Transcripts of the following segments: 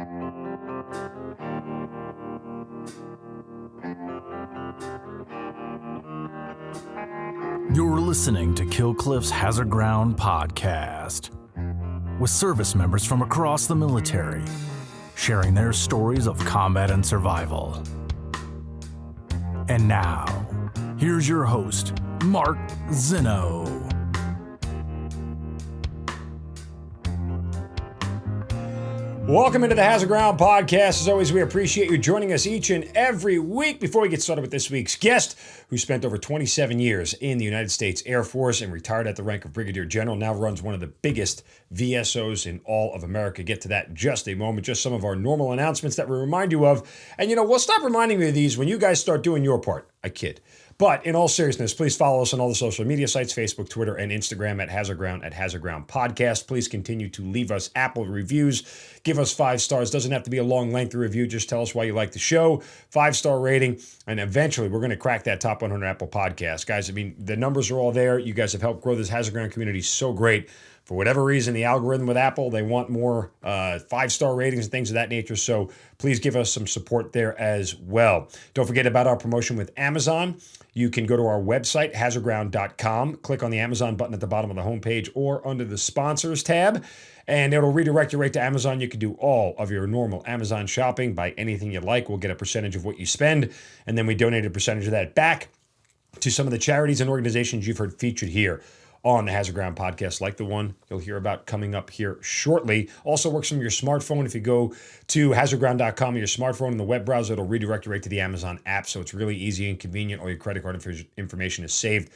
You're listening to Kill Cliff's Hazard Ground podcast, with service members from across the military sharing their stories of combat and survival. And now, here's your host, Mark Zinno. Welcome into the Hazard Ground podcast. As always, we appreciate you joining us each and every week. Before we get started with this week's guest, who spent over 27 years in the United States Air Force and retired at the rank of Brigadier General, now runs one of the biggest VSOs in all of America. Get to that in just a moment. Just some of our normal announcements that we remind you of. And we'll stop reminding you of these when you guys start doing your part. I kid. But in all seriousness, please follow us on all the social media sites, Facebook, Twitter, and Instagram at Hazard Ground Podcast. Please continue to leave us Apple reviews. Give us 5 stars. Doesn't have to be a long, lengthy review. Just tell us why you like the show. 5-star rating. And eventually, we're going to crack that top 100 Apple podcast. Guys, the numbers are all there. You guys have helped grow this Hazard Ground community so great. For whatever reason, the algorithm with Apple, they want more 5-star ratings and things of that nature. So please give us some support there as well. Don't forget about our promotion with Amazon. You can go to our website, hazardground.com, click on the Amazon button at the bottom of the homepage or under the sponsors tab, and it'll redirect you right to Amazon. You can do all of your normal Amazon shopping, buy anything you like. We'll get a percentage of what you spend, and then we donate a percentage of that back to some of the charities and organizations you've heard featured here on the Hazard Ground podcast, like the one you'll hear about coming up here shortly. Also works from your smartphone. If you go to hazardground.com on your smartphone in the web browser, it'll redirect you right to the Amazon app, so it's really easy and convenient. All your credit card information is saved.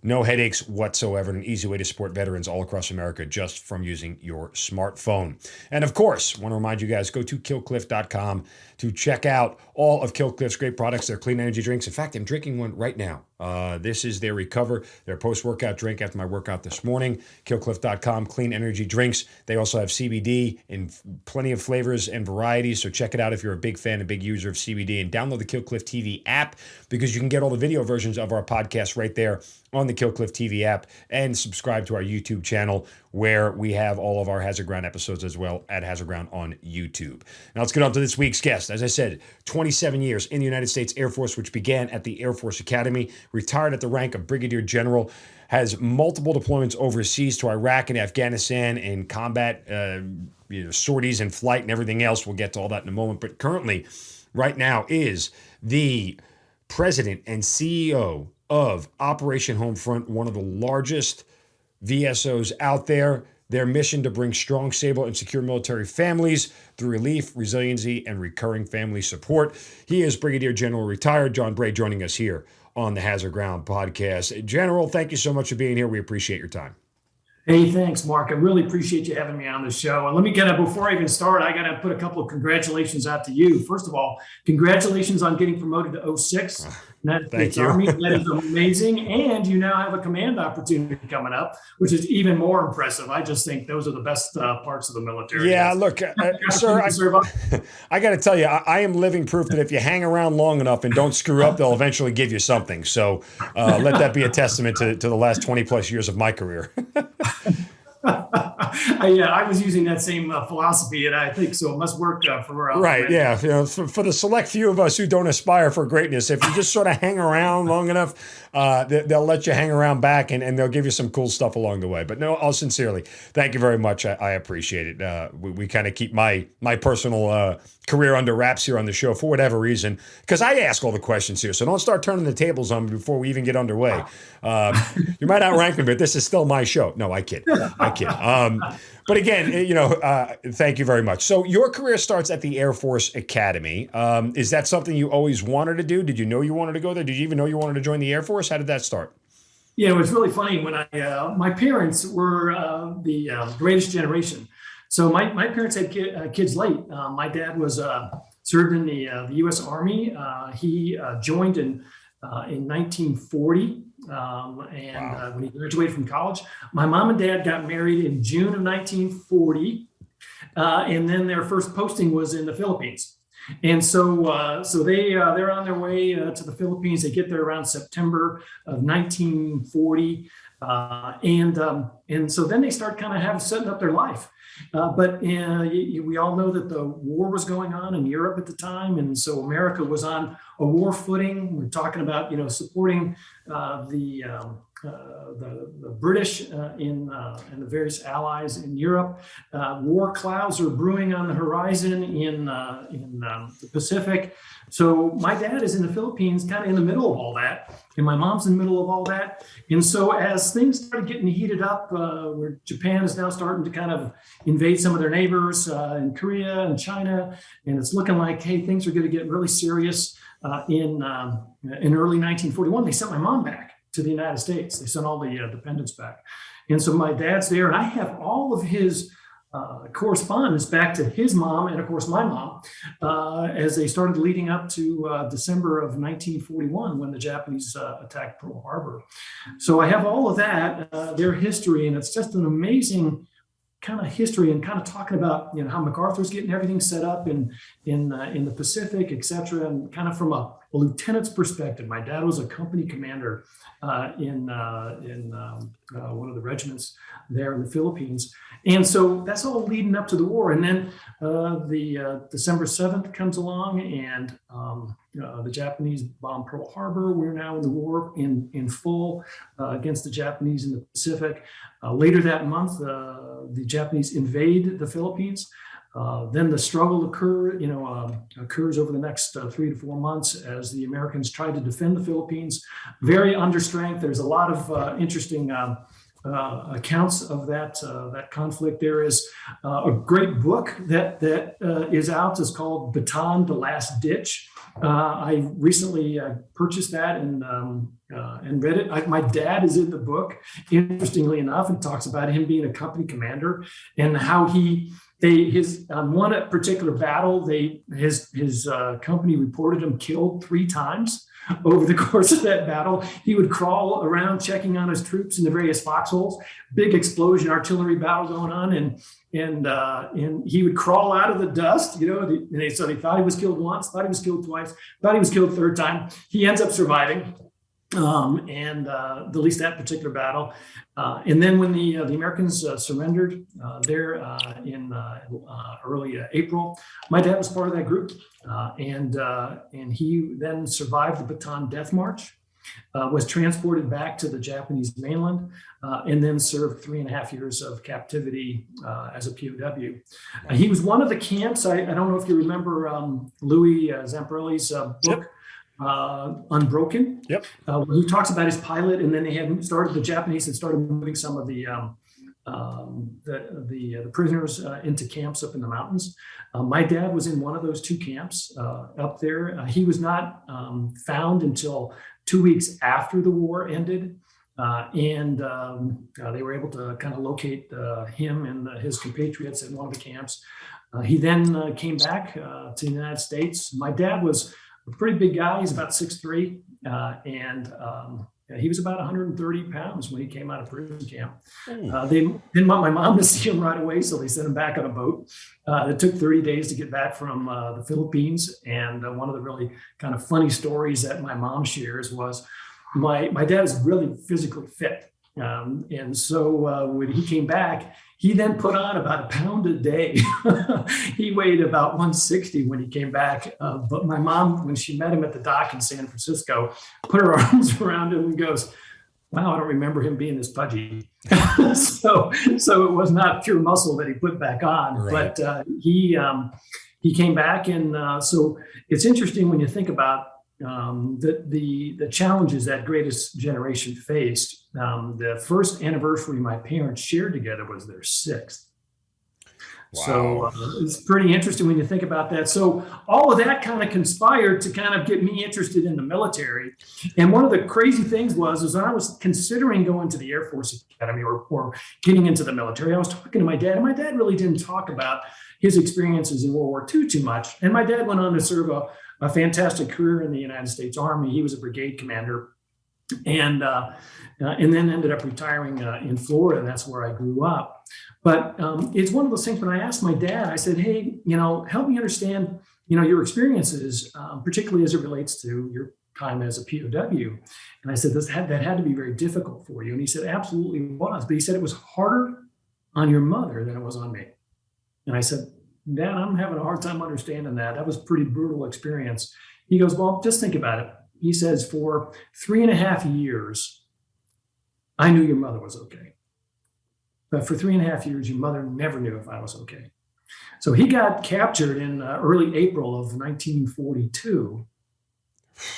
No headaches whatsoever, and an easy way to support veterans all across America just from using your smartphone. And of course, I want to remind you guys, go to killcliff.com to check out all of Kill Cliff's great products, their clean energy drinks. In fact, I'm drinking one right now. This is their Recover, their post-workout drink after my workout this morning. Killcliff.com, clean energy drinks. They also have CBD in plenty of flavors and varieties, so check it out if you're a big fan, a big user of CBD, and download the Kill Cliff TV app because you can get all the video versions of our podcast right there on the Kill Cliff TV app, and subscribe to our YouTube channel where we have all of our Hazard Ground episodes as well at Hazard Ground on YouTube. Now let's get on to this week's guest. As I said, 27 years in the United States Air Force, which began at the Air Force Academy, retired at the rank of Brigadier General, has multiple deployments overseas to Iraq and Afghanistan and combat sorties and flight and everything else. We'll get to all that in a moment. But currently, right now, is the president and CEO of Operation Homefront, one of the largest VSOs out there. Their mission to bring strong, stable, and secure military families through relief, resiliency, and recurring family support. He is Brigadier General retired John Brig, joining us here on the Hazard Ground podcast. General, thank you so much for being here. We appreciate your time. Hey, thanks, Mark. I really appreciate you having me on the show. And let me before I even start, I got to put a couple of congratulations out to you. First of all, congratulations on getting promoted to 06. Thank you. Army. That is amazing. And you now have a command opportunity coming up, which is even more impressive. I just think those are the best parts of the military. Yeah, look, sir, I got to tell you, I am living proof that if you hang around long enough and don't screw up, they'll eventually give you something. So let that be a testament to the last 20 plus years of my career. I was using that same philosophy, and I think so. It must work for right. Yeah, for the select few of us who don't aspire for greatness, if you just sort of hang around long enough, they'll let you hang around back, and they'll give you some cool stuff along the way. But no, all sincerely, thank you very much. I appreciate it. We kind of keep my personal career under wraps here on the show for whatever reason, because I ask all the questions here. So don't start turning the tables on me before we even get underway. You might outrank me, but this is still my show. No, I kid. But again, thank you very much. So your career starts at the Air Force Academy. Is that something you always wanted to do? Did you know you wanted to go there? Did you even know you wanted to join the Air Force? How did that start? Yeah, it was really funny when my parents were the greatest generation. So my parents had kids late. My dad was served in the U.S. Army. He joined in 1940. Wow. When he graduated from college, my mom and dad got married in June of 1940. And then their first posting was in the Philippines. And so they're on their way to the Philippines. They get there around September of 1940. And so then they start kind of setting up their life. But we all know that the war was going on in Europe at the time. And so America was on a war footing. We're talking about, supporting the British and the various allies in Europe. War clouds are brewing on the horizon in the Pacific. So my dad is in the Philippines, kind of in the middle of all that, and my mom's in the middle of all that. And so as things started getting heated up, where Japan is now starting to kind of invade some of their neighbors in Korea and China, and it's looking like, hey, things are going to get really serious. In early 1941, they sent my mom back to the United States. They sent all the dependents back. And so my dad's there, and I have all of his correspondence back to his mom and, of course, my mom, as they started leading up to December of 1941 when the Japanese attacked Pearl Harbor. So I have all of that, their history, and it's just an amazing kind of history and kind of talking about, how MacArthur's getting everything set up in the Pacific, et cetera, and kind of from a lieutenant's perspective. My dad was a company commander in one of the regiments there in the Philippines. And so that's all leading up to the war. And then the December 7th comes along, and the Japanese bomb Pearl Harbor. We're now in the war in full against the Japanese in the Pacific. Later that month, the Japanese invade the Philippines. Then the struggle occurs over the next 3 to 4 months as the Americans try to defend the Philippines. Very understrength. There's a lot of interesting accounts of that conflict. There is a great book that is out. It's called Bataan, The Last Ditch. I recently purchased that and read it. My dad is in the book, interestingly enough, and talks about him being a company commander and how his one particular battle, his company reported him killed 3 times over the course of that battle. He would crawl around checking on his troops in the various foxholes. Big explosion, artillery battle going on, and he would crawl out of the dust. So they thought he was killed once, thought he was killed twice, thought he was killed 3rd time. He ends up surviving. At least that particular battle. And then when the Americans surrendered there in early April, my dad was part of that group. And he then survived the Bataan Death March, was transported back to the Japanese mainland, and then served 3.5 years of captivity as a POW. He was one of the camps. I don't know if you remember Louis Zamperilli's book. Yep. Unbroken. Yep. He talks about his pilot, and then the Japanese had started moving some of the prisoners into camps up in the mountains. My dad was in one of those 2 camps up there. He was not found until 2 weeks after the war ended. And they were able to kind of locate him and his compatriots in one of the camps. He then came back to the United States. My dad was a pretty big guy. He's about 6'3", and he was about 130 pounds when he came out of prison camp. They didn't want my mom to see him right away, so they sent him back on a boat. It took 30 days to get back from the Philippines. And one of the really kind of funny stories that my mom shares was my dad is really physically fit. And so when he came back, he then put on about 1 pound a day. He weighed about 160 when he came back. But my mom, when she met him at the dock in San Francisco, put her arms around him and goes, "Wow, I don't remember him being this pudgy." So it was not pure muscle that he put back on, right. But he came back. And so it's interesting when you think about the challenges that greatest generation faced. The first anniversary my parents shared together was their 6th. Wow. So it's pretty interesting when you think about that. So all of that kind of conspired to kind of get me interested in the military. And one of the crazy things was when I was considering going to the Air Force Academy or getting into the military, I was talking to my dad, and my dad really didn't talk about his experiences in World War II too much. And my dad went on to serve a fantastic career in the United States Army. He was a brigade commander, and then ended up retiring in Florida. That's where I grew up. But it's one of those things when I asked my dad, I said, "Hey, help me understand, your experiences, particularly as it relates to your time as a POW." And I said, that had to be very difficult for you. And he said, "Absolutely it was." But he said it was harder on your mother than it was on me. And I said, Dad, I'm having a hard time understanding that. That was a pretty brutal experience. He goes, well, just think about it. He says, for 3.5 years, I knew your mother was okay. But for 3.5 years, your mother never knew if I was okay. So he got captured in early April of 1942.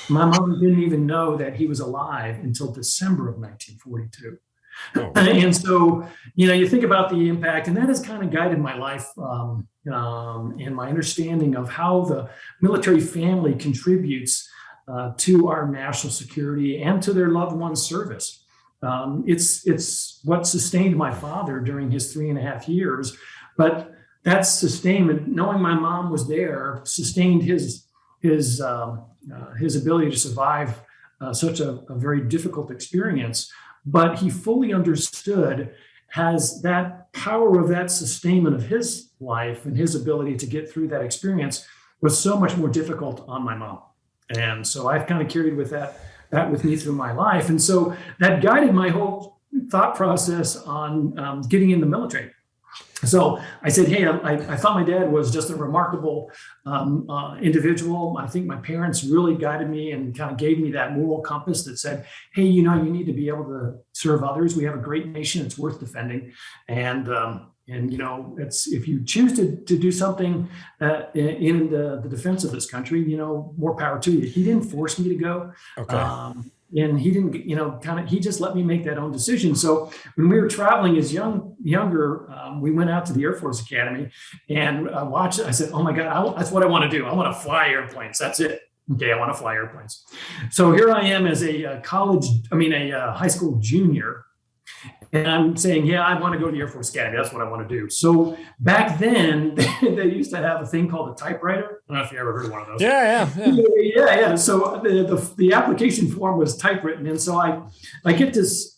My mom didn't even know that he was alive until December of 1942. Oh. And so, you think about the impact, and that has kind of guided my life and my understanding of how the military family contributes to our national security and to their loved ones' service. It's what sustained my father during his 3.5 years, but that sustainment, knowing my mom was there, sustained his ability to survive such a very difficult experience. But he fully understood has that power of that sustainment of his life and his ability to get through that experience was so much more difficult on my mom. And so I've kind of carried with that with me through my life. And so that guided my whole thought process on getting in the military. So I said, hey, I thought my dad was just a remarkable individual. I think my parents really guided me and kind of gave me that moral compass that said, hey, you need to be able to serve others. We have a great nation. It's worth defending. And it's if you choose to do something in the defense of this country, more power to you. He didn't force me to go. Okay. And he didn't, he just let me make that own decision. So when we were traveling as younger, we went out to the Air Force Academy and watched it. I said, oh my God, that's what I want to do. I want to fly airplanes. That's it. Okay, I want to fly airplanes. So here I am as a high school junior. And I'm saying, yeah, I want to go to the Air Force Academy. That's what I want to do. So back then, they used to have a thing called a typewriter. I don't know if you ever heard of one of those. Yeah. So the application form was typewritten. And so I get this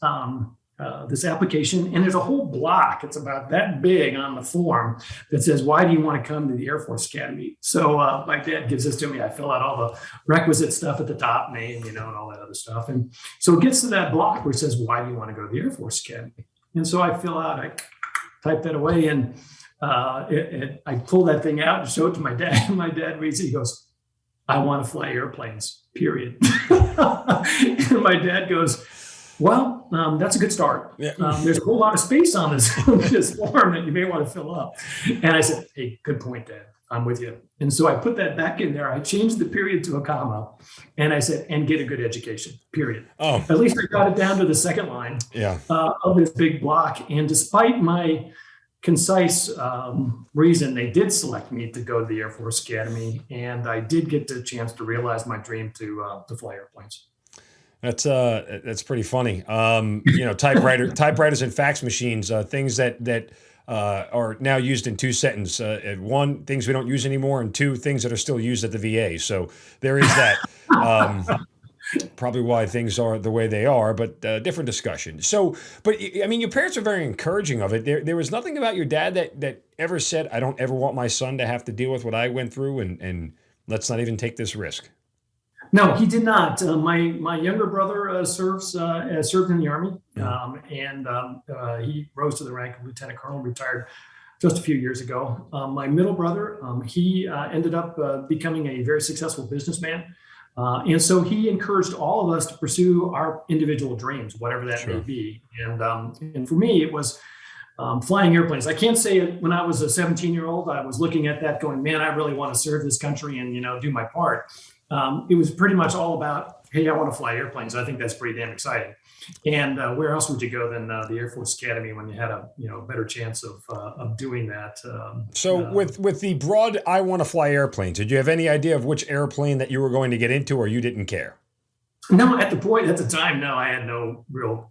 this application, and there's a whole block. It's about that big on the form that says, why do you want to come to the Air Force Academy? So my dad gives this to me. I fill out all the requisite stuff at the top, name, and all that other stuff. And so it gets to that block where it says, why do you want to go to the Air Force Academy? And so I type that away, and I pull that thing out and show it to my dad. And my dad reads it. He goes, I want to fly airplanes, period. And my dad goes, well, that's a good start. Yeah. There's a whole lot of space on this form that you may want to fill up. And I said, hey, good point, Dad. I'm with you. And so I put that back in there. I changed the period to a comma. And I said, and get a good education, period. Oh. At least I got it down to the second line of this big block. And despite my concise reason, they did select me to go to the Air Force Academy. And I did get the chance to realize my dream to fly airplanes. That's pretty funny. Typewriters and fax machines, things that are now used in two sentences. One, things we don't use anymore, and two, things that are still used at the VA. So there is that. Probably why things are the way they are, but different discussion. So, but I mean, your parents are very encouraging of it. There was nothing about your dad that ever said, I don't ever want my son to have to deal with what I went through, and let's not even take this risk. No, he did not. My younger brother served in the Army, and he rose to the rank of lieutenant colonel, retired just a few years ago. My middle brother, he ended up becoming a very successful businessman. And so he encouraged all of us to pursue our individual dreams, whatever that may be. And for me, it was flying airplanes. I can't say it when I was a 17-year-old, I was looking at that going, man, I really want to serve this country and, do my part. It was pretty much all about, hey, I want to fly airplanes. I think that's pretty damn exciting. And where else would you go than the Air Force Academy when you had a better chance of doing that? With the broad, I want to fly airplanes, did you have any idea of which airplane that you were going to get into, or you didn't care? No, at the time, no, I had no real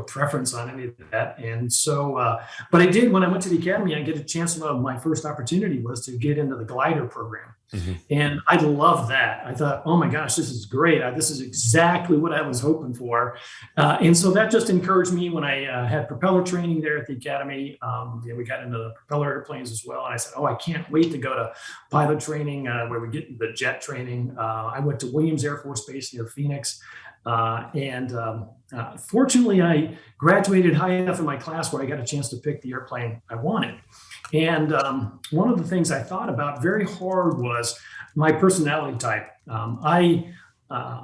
preference on any of that. And so, but I did, when I went to the academy, I get a chance. My first opportunity was to get into the glider program. Mm-hmm. And I loved that. I thought, oh my gosh, this is great. This is exactly what I was hoping for. And so that just encouraged me when I had propeller training there at the academy. We got into the propeller airplanes as well. And I said, oh, I can't wait to go to pilot training where we get the jet training. I went to Williams Air Force Base near Phoenix. Fortunately, I graduated high enough in my class where I got a chance to pick the airplane I wanted. And one of the things I thought about very hard was my personality type. I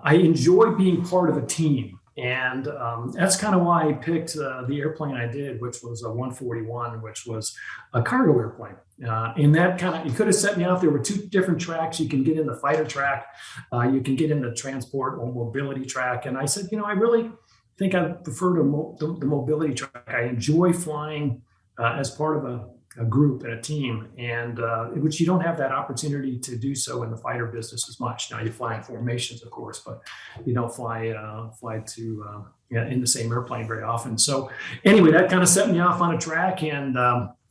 enjoy being part of a team. And that's kind of why I picked the airplane I did, which was a 141, which was a cargo airplane. And that kind of, you could have set me off. There were two different tracks. You can get in the fighter track, you can get in the transport or mobility track. And I said, I really think I prefer the mobility track. I enjoy flying as part of a group and a team, and which you don't have that opportunity to do so in the fighter business as much. Now you fly in formations, of course, but you don't fly in the same airplane very often. So anyway, that kind of set me off on a track, and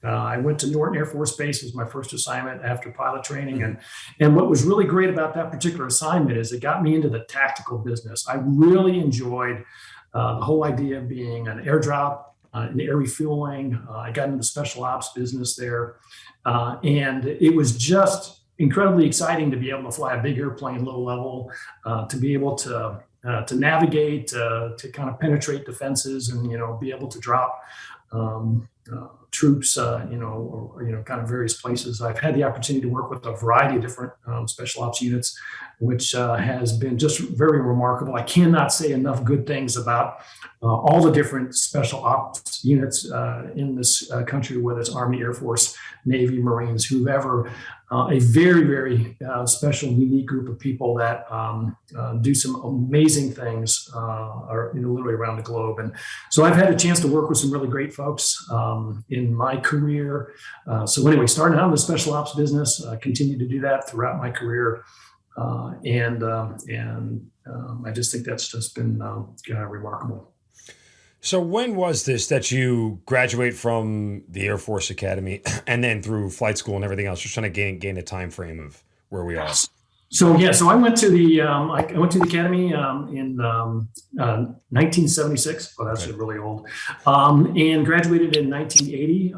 I went to Norton Air Force Base. It was my first assignment after pilot training, and what was really great about that particular assignment is it got me into the tactical business. I really enjoyed the whole idea of being an airdrop. In air refueling. I got into the special ops business there. And it was just incredibly exciting to be able to fly a big airplane, low level, to be able to navigate, to kind of penetrate defenses and, be able to drop troops, or kind of various places. I've had the opportunity to work with a variety of different special ops units, which has been just very remarkable. I cannot say enough good things about all the different special ops units in this country, whether it's Army, Air Force, Navy, Marines, whoever, a very, very special, unique group of people that do some amazing things literally around the globe. And so I've had a chance to work with some really great folks in my career. So anyway, starting out in the special ops business, continued to do that throughout my career. And I just think that's just been remarkable. So when was this that you graduate from the Air Force Academy and then through flight school and everything else? Just trying to gain a time frame of where we are. So I went to the academy in 1976. Well, that's really old, and graduated in 1980.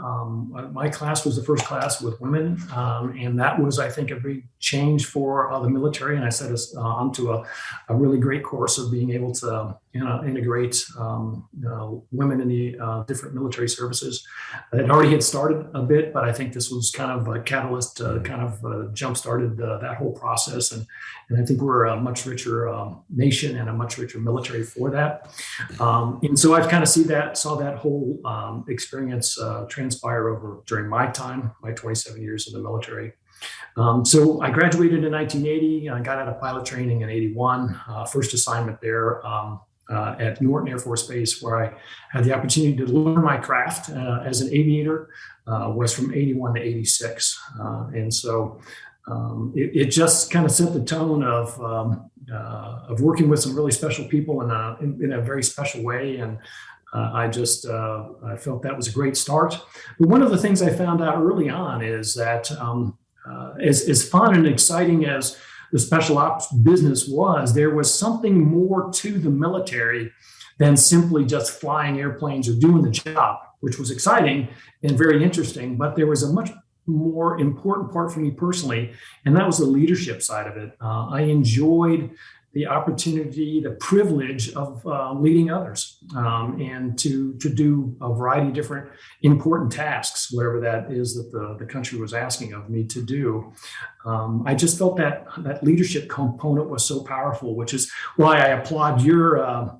My class was the first class with women, and that was, I think, a big change for the military. And I set us onto a really great course of being able to integrate women in the different military services. It already had started a bit, but I think this was kind of a catalyst, jump started that whole process. And I think we're a much richer nation and a much richer military for that. And so I've kind of saw that whole experience transpire over during my time, my 27 years in the military. So I graduated in 1980. I got out of pilot training in 81. First assignment there at Norton Air Force Base, where I had the opportunity to learn my craft as an aviator, was from 81 to 86. And so it just kind of set the tone of working with some really special people in a very special way. And I felt that was a great start. But one of the things I found out early on is that as fun and exciting as the special ops business was, there was something more to the military than simply just flying airplanes or doing the job, which was exciting and very interesting. But there was a much more important part for me personally, and that was the leadership side of it. I enjoyed the opportunity, the privilege of leading others and to do a variety of different important tasks, whatever that is that the country was asking of me to do. I just felt that leadership component was so powerful, which is why I applaud your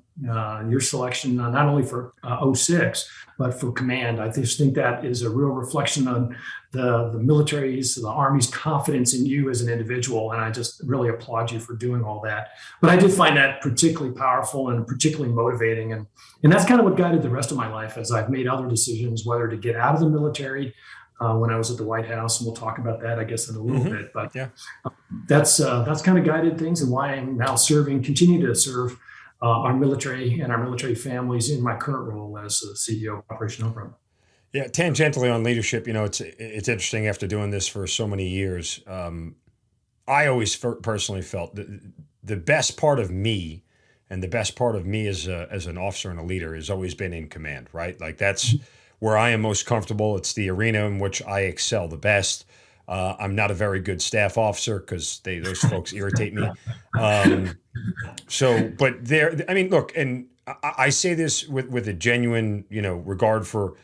selection, not only for 06, but for command. I just think that is a real reflection on the military's, the Army's confidence in you as an individual. And I just really applaud you for doing all that. But I did find that particularly powerful and particularly motivating. And that's kind of what guided the rest of my life as I've made other decisions, whether to get out of the military when I was at the White House. And we'll talk about that, I guess, in a little bit. But yeah, that's kind of guided things and why I'm now continue to serve our military and our military families in my current role as the CEO of Operation Homefront. Yeah, tangentially on leadership, it's interesting after doing this for so many years. I always personally felt the best part of me and the best part of me as an officer and a leader has always been in command, right? Like that's where I am most comfortable. It's the arena in which I excel the best. I'm not a very good staff officer because those folks irritate me. Look, and I say this with a genuine, regard for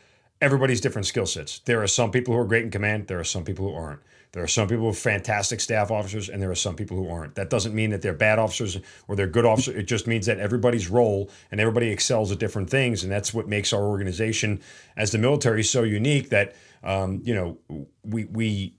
everybody's different skill sets. There are some people who are great in command. There are some people who aren't. There are some people who are fantastic staff officers, and there are some people who aren't. That doesn't mean that they're bad officers or they're good officers. It just means that everybody's role and everybody excels at different things, and that's what makes our organization as the military so unique. That we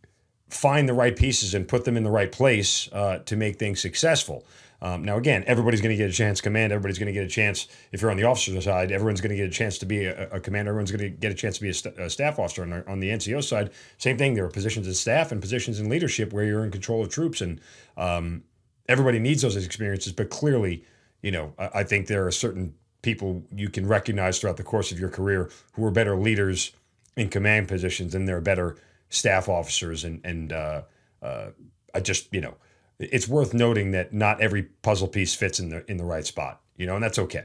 find the right pieces and put them in the right place to make things successful. Now, again, everybody's going to get a chance to command. Everybody's going to get a chance, if you're on the officer side, everyone's going to get a chance to be a commander. Everyone's going to get a chance to be a staff officer. And on the NCO side, same thing. There are positions as staff and positions in leadership where you're in control of troops. And everybody needs those experiences. But clearly, I think there are certain people you can recognize throughout the course of your career who are better leaders in command positions than they're better staff officers. And I just, it's worth noting that not every puzzle piece fits in the right spot, and that's okay.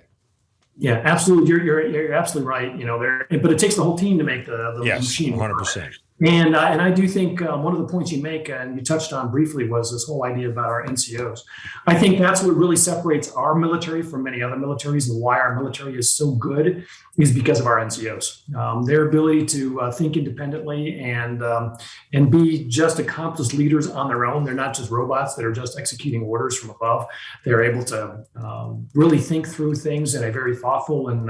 Yeah, absolutely. You're absolutely right. But it takes the whole team to make the machine. 100%. And I do think one of the points you make, and you touched on briefly, was this whole idea about our NCOs. I think that's what really separates our military from many other militaries, and why our military is so good is because of our NCOs. Their ability to think independently and be just accomplished leaders on their own. They're not just robots that are just executing orders from above. They're able to really think through things in a very thoughtful and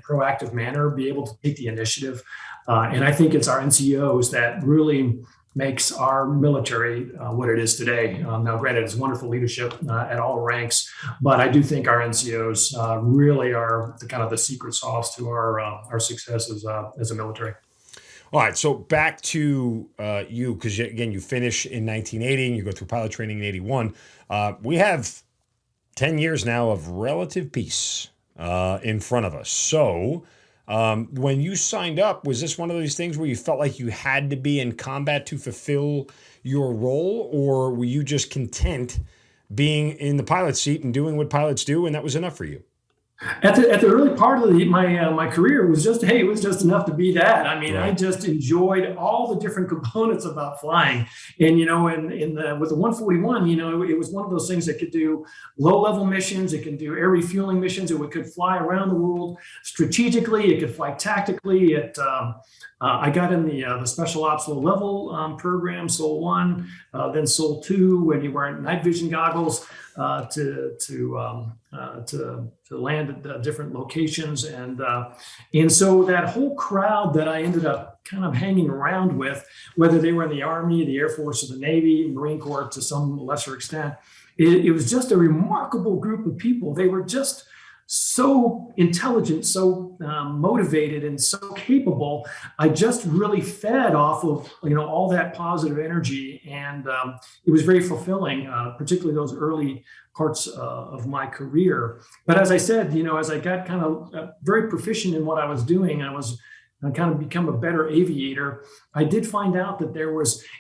proactive manner, be able to take the initiative. And I think it's our NCOs that really makes our military what it is today. Now, granted, it's wonderful leadership at all ranks, but I do think our NCOs really are the secret sauce to our success as a military. All right, so back to you, because again, you finish in 1980 and you go through pilot training in 81. We have 10 years now of relative peace in front of us. So when you signed up, was this one of these things where you felt like you had to be in combat to fulfill your role, or were you just content being in the pilot seat and doing what pilots do, and that was enough for you? At the early part of my career, it was just enough to be that. I mean, right. I just enjoyed all the different components about flying, and with the 141, it was one of those things that could do low level missions, it can do air refueling missions, it could fly around the world strategically, it could fly tactically. I got in the special ops low level program, SOL 1, then SOL 2, when you wear night vision goggles to land at different locations, and so that whole crowd that I ended up kind of hanging around with, whether they were in the Army, the Air Force, or the Navy, Marine Corps to some lesser extent, it was just a remarkable group of people. They were just so intelligent, so motivated, and so capable. I just really fed off of all that positive energy, and it was very fulfilling, particularly those early parts of my career. But as I said, as I got kind of very proficient in what I was doing, I kind of become a better aviator. I did find out that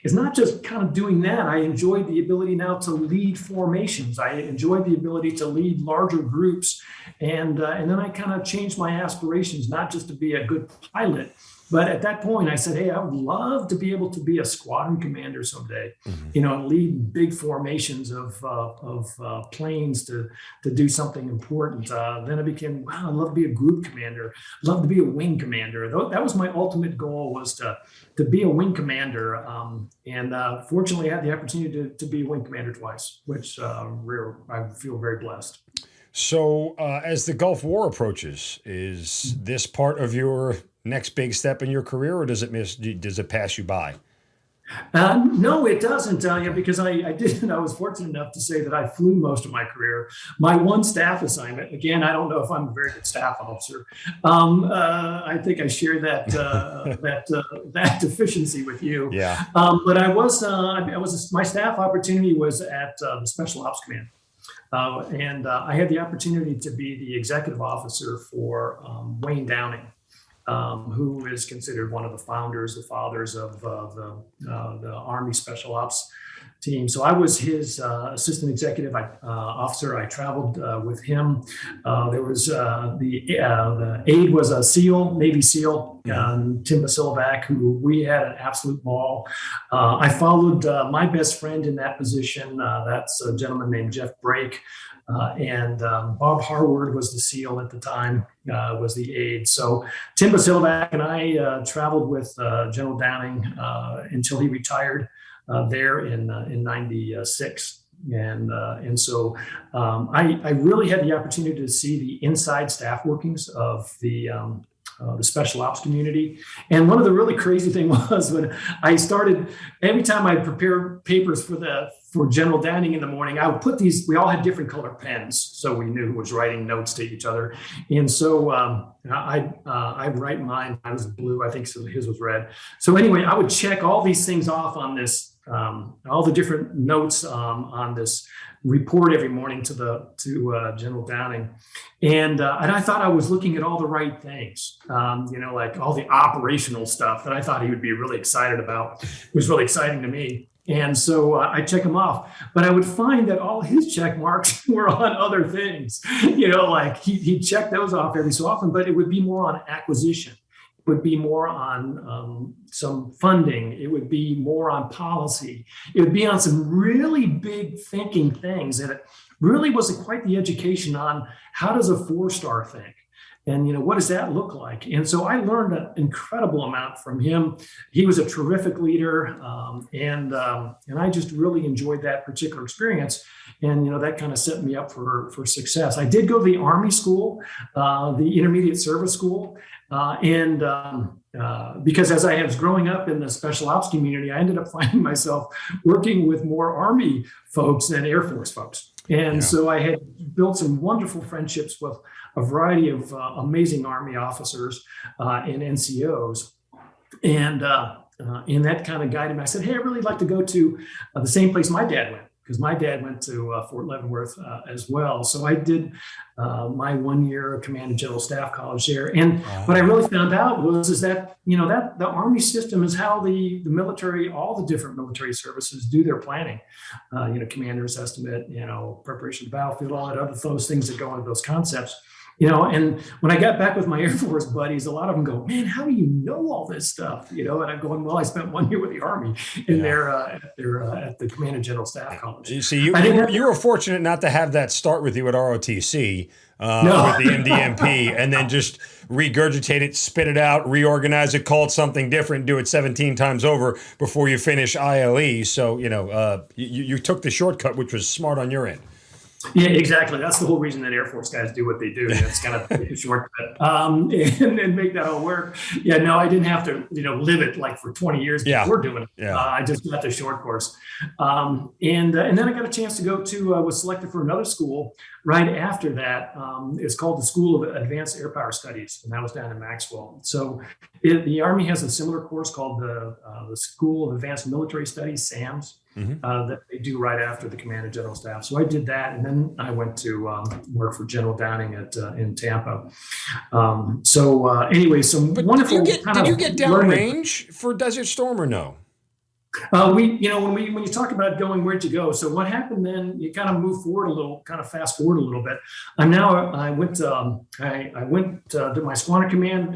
it's not just kind of doing that. I enjoyed the ability now to lead formations. I enjoyed the ability to lead larger groups. And then I kind of changed my aspirations, not just to be a good pilot, but at that point I said, hey, I would love to be able to be a squadron commander someday, and lead big formations of planes to do something important. Then I became, wow, I'd love to be a group commander. I'd love to be a wing commander. That was my ultimate goal, was to be a wing commander. And fortunately I had the opportunity to be a wing commander twice, which I feel very blessed. So as the Gulf War approaches, is this part of your next big step in your career, or does it pass you by? No, it doesn't, because I was fortunate enough to say that I flew most of my career. My one staff assignment, again, I don't know if I'm a very good staff officer. I think I share that deficiency with you. Yeah. But my staff opportunity was at the Special Ops Command. And I had the opportunity to be the executive officer for Wayne Downing, who is considered one of the fathers of the Army Special Ops team. So I was his assistant executive officer. I traveled with him. There was the aide was a SEAL, Navy SEAL, Tim Basilovac, who we had an absolute ball. I followed my best friend in that position. That's a gentleman named Jeff Brig. And Bob Harward was the SEAL at the time, was the aide. So Tim Basilovac and I traveled with General Downing until he retired there in '96. And so I really had the opportunity to see the inside staff workings of the special ops community. And one of the really crazy thing was when I started, every time I prepared papers for General Downing in the morning, I would put these, we all had different colored pens, so we knew who was writing notes to each other. And so I'd write mine, I was blue, I think so his was red. So anyway, I would check all these things off on this, all the different notes on this report every morning to General Downing, and I thought I was looking at all the right things, like all the operational stuff that I thought he would be really excited about. It was really exciting to me, and so I check them off. But I would find that all his check marks were on other things, like he'd check those off every so often, but it would be more on acquisition. Would be more on some funding. It would be more on policy. It would be on some really big thinking things. And it really wasn't quite the education on how does a 4-star think? And, what does that look like? And so I learned an incredible amount from him. He was a terrific leader. And I just really enjoyed that particular experience. And, that kind of set me up for success. I did go to the Army school, the intermediate service school. Because as I was growing up in the special ops community, I ended up finding myself working with more Army folks than Air Force folks. And so I had built some wonderful friendships with a variety of amazing Army officers and NCOs. And that kind of guided me. I said, hey, I'd really like to go to the same place my dad went, because my dad went to Fort Leavenworth as well. So I did my 1 year Command and General Staff College there. And what I really found out was that, that the Army system is how the military, all the different military services do their planning. Commander's estimate, preparation of the battlefield, all that those things that go into those concepts. And when I got back with my Air Force buddies, a lot of them go, man, how do you know all this stuff? And I'm going, well, I spent 1 year with the Army in at the Command and General Staff College. You see, you were fortunate not to have that start with you at ROTC with the MDMP and then just regurgitate it, spit it out, reorganize it, call it something different, do it 17 times over before you finish ILE. So, you took the shortcut, which was smart on your end. Yeah, exactly. That's the whole reason that Air Force guys do what they do. It's kind of a shortcut and make that all work. Yeah, no, I didn't have to, live it like for 20 years before doing it. Yeah. I just got the short course. And then I got a chance to go was selected for another school right after that. It's called the School of Advanced Air Power Studies, and that was down in Maxwell. So the Army has a similar course called the School of Advanced Military Studies, SAMS. That they do right after the Command and General Staff. So I did that, and then I went to work for General Downing in Tampa. Anyway, some wonderful. Did you get downrange for Desert Storm or no? When you talk about going, where'd you go? So what happened then? You kind of move forward a little, kind of fast forward a little bit. I went to my squadron command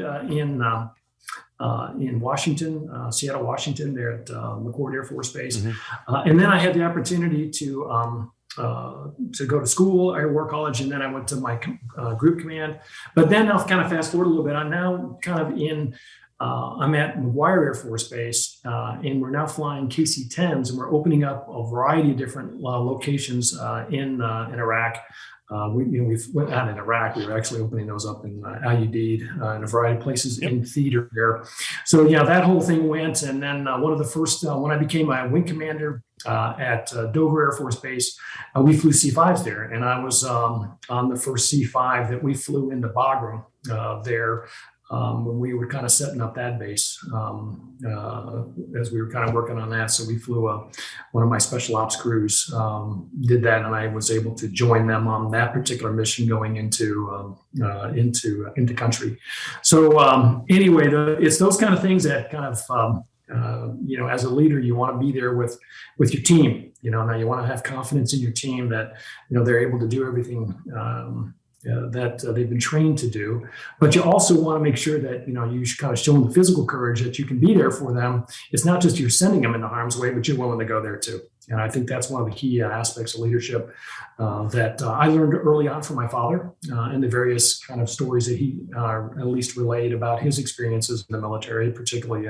in Washington, Seattle, Washington, there at McCord Air Force Base. And then I had the opportunity to go to school, Air War College, and then I went to my group command. But then I'll kind of fast forward a little bit. I'm now kind of I'm at McGuire Air Force Base, and we're now flying KC-10s, and we're opening up a variety of different locations in Iraq. We went out in Iraq. We were actually opening those up in Al-Udeid in a variety of places in theater there. So that whole thing went. And then one of the first, when I became a wing commander at Dover Air Force Base, we flew C-5s there. And I was on the first C-5 that we flew into Bagram there. When we were kind of setting up that base as we were kind of working on that. So we flew one of my special ops crews, did that, and I was able to join them on that particular mission going into country. So anyway, it's those kind of things that kind of as a leader, you want to be there with your team. Now you want to have confidence in your team that they're able to do everything that they've been trained to do, but you also want to make sure that you should kind of show them the physical courage that you can be there for them. It's not just you're sending them into harm's way, but you're willing to go there too. And I think that's one of the key aspects of leadership that I learned early on from my father and the various kind of stories that he at least relayed about his experiences in the military, particularly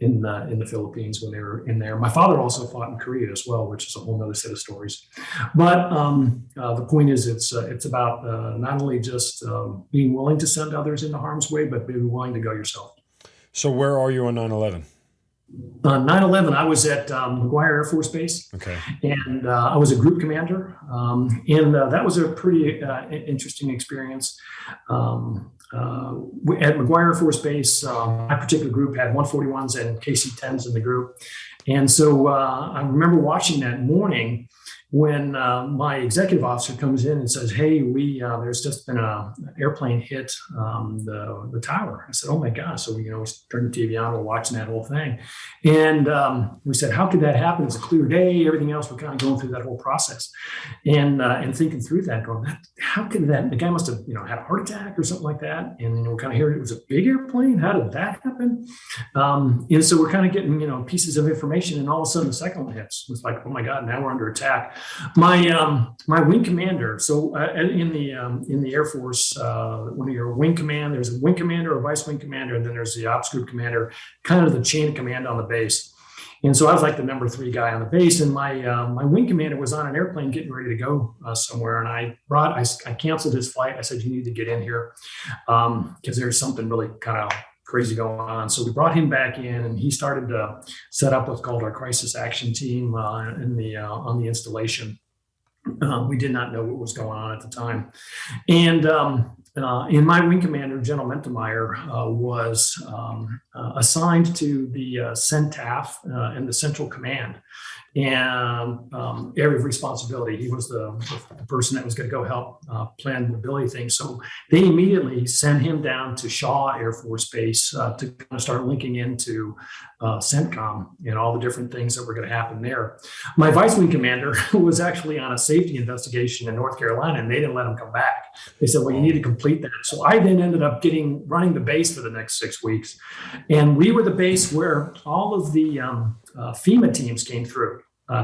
in the Philippines when they were in there. My father also fought in Korea as well, which is a whole other set of stories. But the point is, it's about not only just being willing to send others into harm's way, but being willing to go yourself. So where are you on 9/11? 9/11, I was at McGuire Air Force Base, okay, and I was a group commander, and that was a pretty interesting experience. At McGuire Air Force Base, my particular group had 141s and KC-10s in the group, and so I remember watching that morning when my executive officer comes in and says, "Hey, there's just been an airplane hit the tower." I said, "Oh my gosh!" So we turned the TV on, we're watching that whole thing, and we said, "How could that happen? It's a clear day. Everything else, we're kind of going through that whole process, and thinking through that, going, how could that? The guy must have had a heart attack or something like that." And we're kind of hearing it was a big airplane. How did that happen? And so we're kind of getting pieces of information, and all of a sudden the second one hits. It's like, oh my God, now we're under attack. My wing commander. So in the Air Force, when you're a wing command, there's a wing commander, a vice wing commander, and then there's the ops group commander, kind of the chain of command on the base. And so I was like the number 3 guy on the base, and my wing commander was on an airplane getting ready to go somewhere, and I canceled his flight. I said, "You need to get in here because there's something really kind of crazy going on." So we brought him back in, and he started to set up what's called our crisis action team on the installation. We did not know what was going on at the time. And my wing commander, General Mentemeyer, was assigned to the CENTAF and the Central Command and area of responsibility. He was the person that was going to go help plan the mobility thing. So they immediately sent him down to Shaw Air Force Base to kind of start linking into CENTCOM and all the different things that were going to happen there. My vice wing commander was actually on a safety investigation in North Carolina, and they didn't let him come back. They said, "Well, you need to complete that." So I then ended up running the base for the next 6 weeks. And we were the base where all of the FEMA teams came through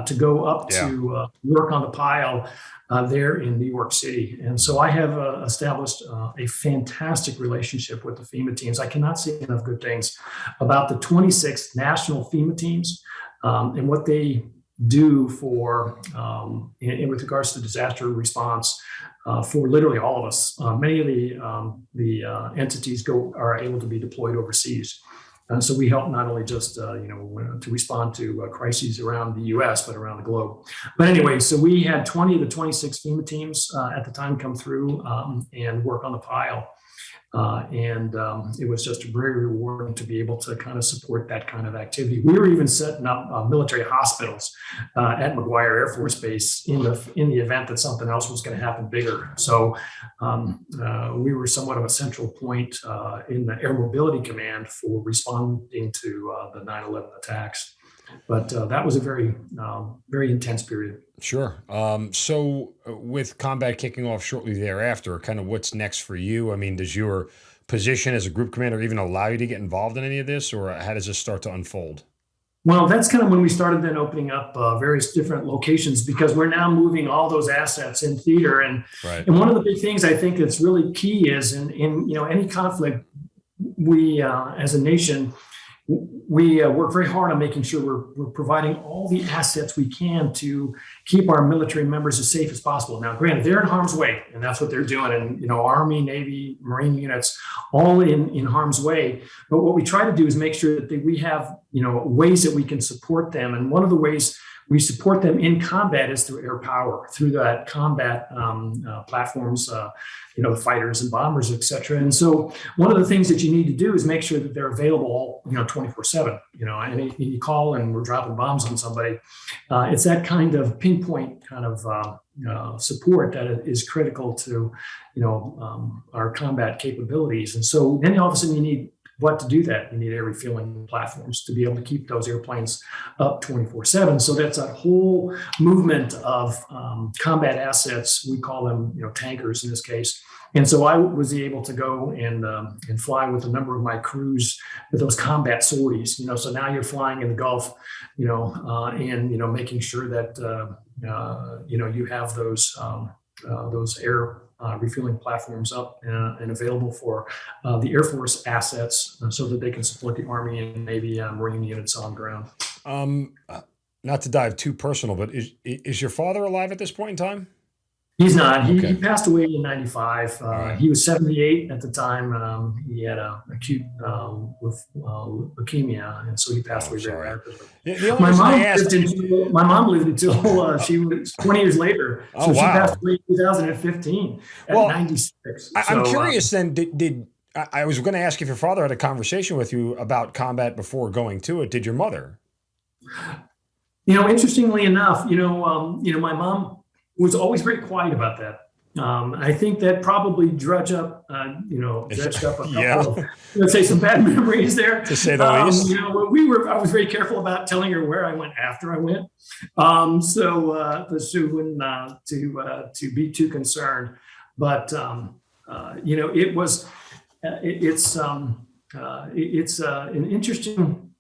to go up to work on the pile there in New York City. And so I have established a fantastic relationship with the FEMA teams. I cannot say enough good things about the 26 national FEMA teams and what they do for, with regards to disaster response for literally all of us. Many of the entities are able to be deployed overseas. So we help not only just, to respond to crises around the U.S., but around the globe. But anyway, so we had 20 of the 26 FEMA teams at the time come through and work on the pile. It was just very rewarding to be able to kind of support that kind of activity. We were even setting up military hospitals at McGuire Air Force Base in the event that something else was going to happen bigger. So we were somewhat of a central point in the Air Mobility Command for responding to the 9/11 attacks. But that was a very, very intense period. Sure. So with combat kicking off shortly thereafter, kind of what's next for you? I mean, does your position as a group commander even allow you to get involved in any of this, or how does this start to unfold? Well, that's kind of when we started then opening up various different locations, because we're now moving all those assets in theater. And one of the big things I think that's really key is in any conflict, we as a nation, we work very hard on making sure we're providing all the assets we can to keep our military members as safe as possible. Now, granted, they're in harm's way, and that's what they're doing. And, Army, Navy, Marine units, all in harm's way. But what we try to do is make sure that we have, ways that we can support them. And one of the ways we support them in combat is through air power, through that combat platforms, the fighters and bombers, et cetera. And so one of the things that you need to do is make sure that they're available, 24/7, and you call and we're dropping bombs on somebody. It's that kind of pinpoint kind of support that is critical to, our combat capabilities. And so then all of a sudden you need But to do that, you need air refueling platforms to be able to keep those airplanes up 24/7. So that's a whole movement of combat assets. We call them, tankers in this case. And so I was able to go and fly with a number of my crews with those combat sorties. So now you're flying in the Gulf, and making sure that you have those air refueling platforms up and available for the Air Force assets so that they can support the Army and Navy Marine units on ground. Not to dive too personal, but is your father alive at this point in time? He's not. Okay. He passed away in 95. Right. He was 78 at the time. He had acute leukemia, and so he passed away very rapidly. My mom lived until she was 20 years later. So she passed away in 2015 at 96. I'm curious then, I was going to ask if your father had a conversation with you about combat before going to it. Did your mother? Interestingly enough, my mom was always very quiet about that. I think that probably dredged up a couple of, let's say, some bad memories there. To say the least. I was very careful about telling her where I went after I went. So she wouldn't to be too concerned. But it's an interesting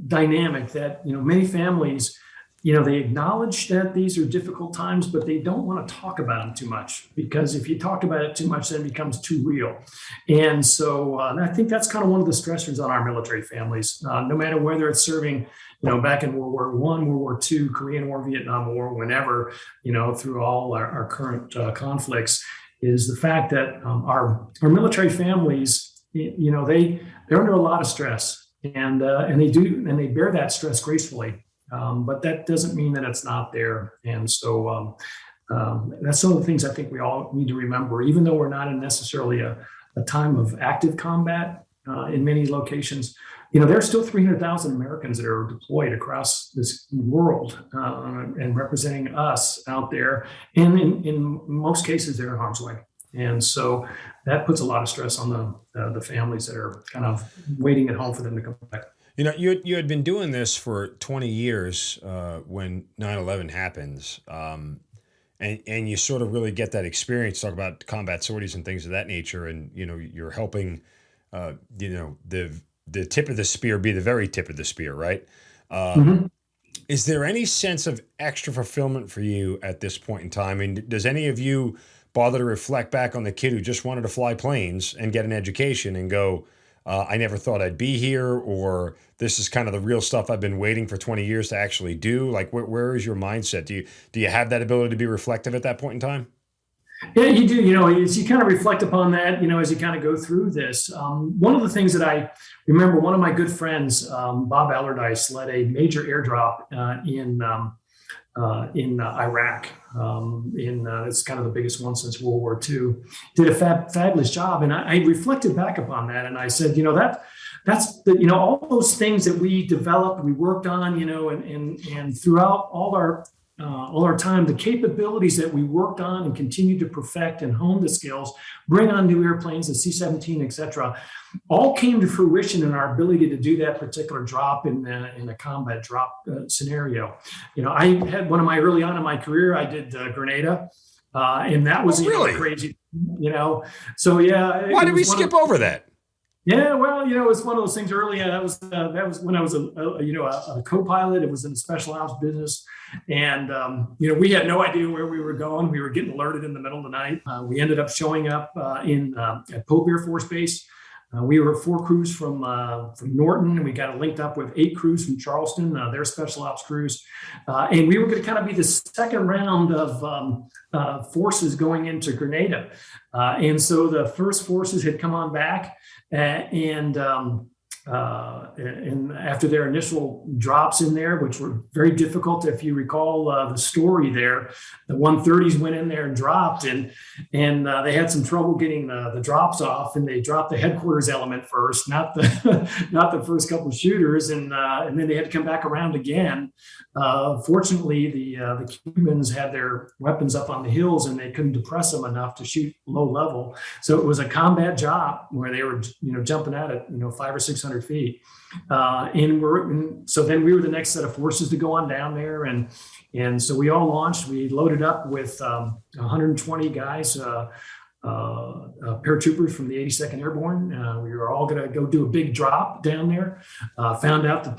dynamic that many families. They acknowledge that these are difficult times, but they don't want to talk about them too much, because if you talk about it too much, then it becomes too real. And so I think that's kind of one of the stressors on our military families, no matter whether it's serving, back in World War I, World War II, Korean War, Vietnam War, whenever, through all our current conflicts, is the fact that our military families, they're under a lot of stress, and they bear that stress gracefully. But that doesn't mean that it's not there. And so that's some of the things I think we all need to remember, even though we're not in necessarily a time of active combat in many locations. There are still 300,000 Americans that are deployed across this world and representing us out there. And in most cases, they're in harm's way. And so that puts a lot of stress on the families that are kind of waiting at home for them to come back. You had been doing this for 20 years when 9/11 happens, and you sort of really get that experience. Talk about combat sorties and things of that nature, and you're helping, the tip of the spear be the very tip of the spear, right? Is there any sense of extra fulfillment for you at this point in time? I mean, does any of you bother to reflect back on the kid who just wanted to fly planes and get an education and go, I never thought I'd be here, or this is kind of the real stuff I've been waiting for 20 years to actually do? Like, where is your mindset? Do you have that ability to be reflective at that point in time? Yeah, you do. As you kind of reflect upon that, as you kind of go through this, one of the things that I remember, one of my good friends, Bob Allardyce, led a major airdrop in Iraq. It's kind of the biggest one since World War II. Did a fabulous job, and I reflected back upon that, and I said, that's all those things that we developed, we worked on, and throughout all our time, the capabilities that we worked on and continued to perfect and hone the skills, bring on new airplanes, the C-17, et cetera, all came to fruition in our ability to do that particular drop in a combat drop scenario. I had one of my early on in my career, I did Grenada, and that was really crazy. So yeah. Why did we skip over that? Yeah, well, it was one of those things early. That was when I was a co-pilot. It was in the special ops business, and we had no idea where we were going. We were getting alerted in the middle of the night. We ended up showing up at Pope Air Force Base. We were 4 crews from Norton, and we got linked up with 8 crews from Charleston, their special ops crews, and we were going to kind of be the second round of forces going into Grenada, and so the first forces had come on back. And and after their initial drops in there, which were very difficult, if you recall the story there, the 130s went in there and dropped, and they had some trouble getting the drops off, and they dropped the headquarters element first, not the not the first couple of shooters, and then they had to come back around again. Fortunately, the Cubans had their weapons up on the hills, and they couldn't depress them enough to shoot low level. So it was a combat job where they were, jumping at it, 500 or 600 feet. So then we were the next set of forces to go on down there. And so we all launched. We loaded up with 120 guys, paratroopers from the 82nd Airborne. We were all going to go do a big drop down there. Found out that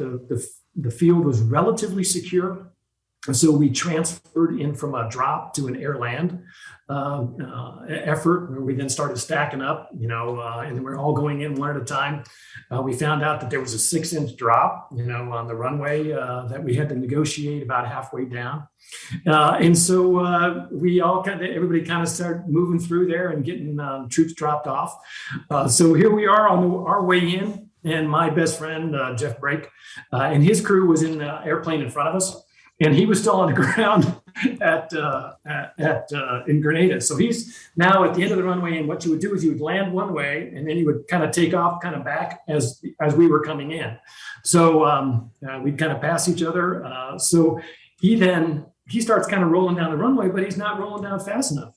the field was relatively secure. So we transferred in from a drop to an air-land effort, where we then started stacking up, and we're all going in one at a time. We found out that there was a 6-inch drop, on the runway that we had to negotiate about halfway down. And so we all everybody kind of started moving through there and getting troops dropped off. So here we are on our way in, and my best friend, Jeff Brig, and his crew was in the airplane in front of us. And he was still on the ground in Grenada. So he's now at the end of the runway. And what you would do is you would land one way, and then you would kind of take off kind of back as we were coming in. So we'd kind of pass each other. So he starts kind of rolling down the runway, but he's not rolling down fast enough.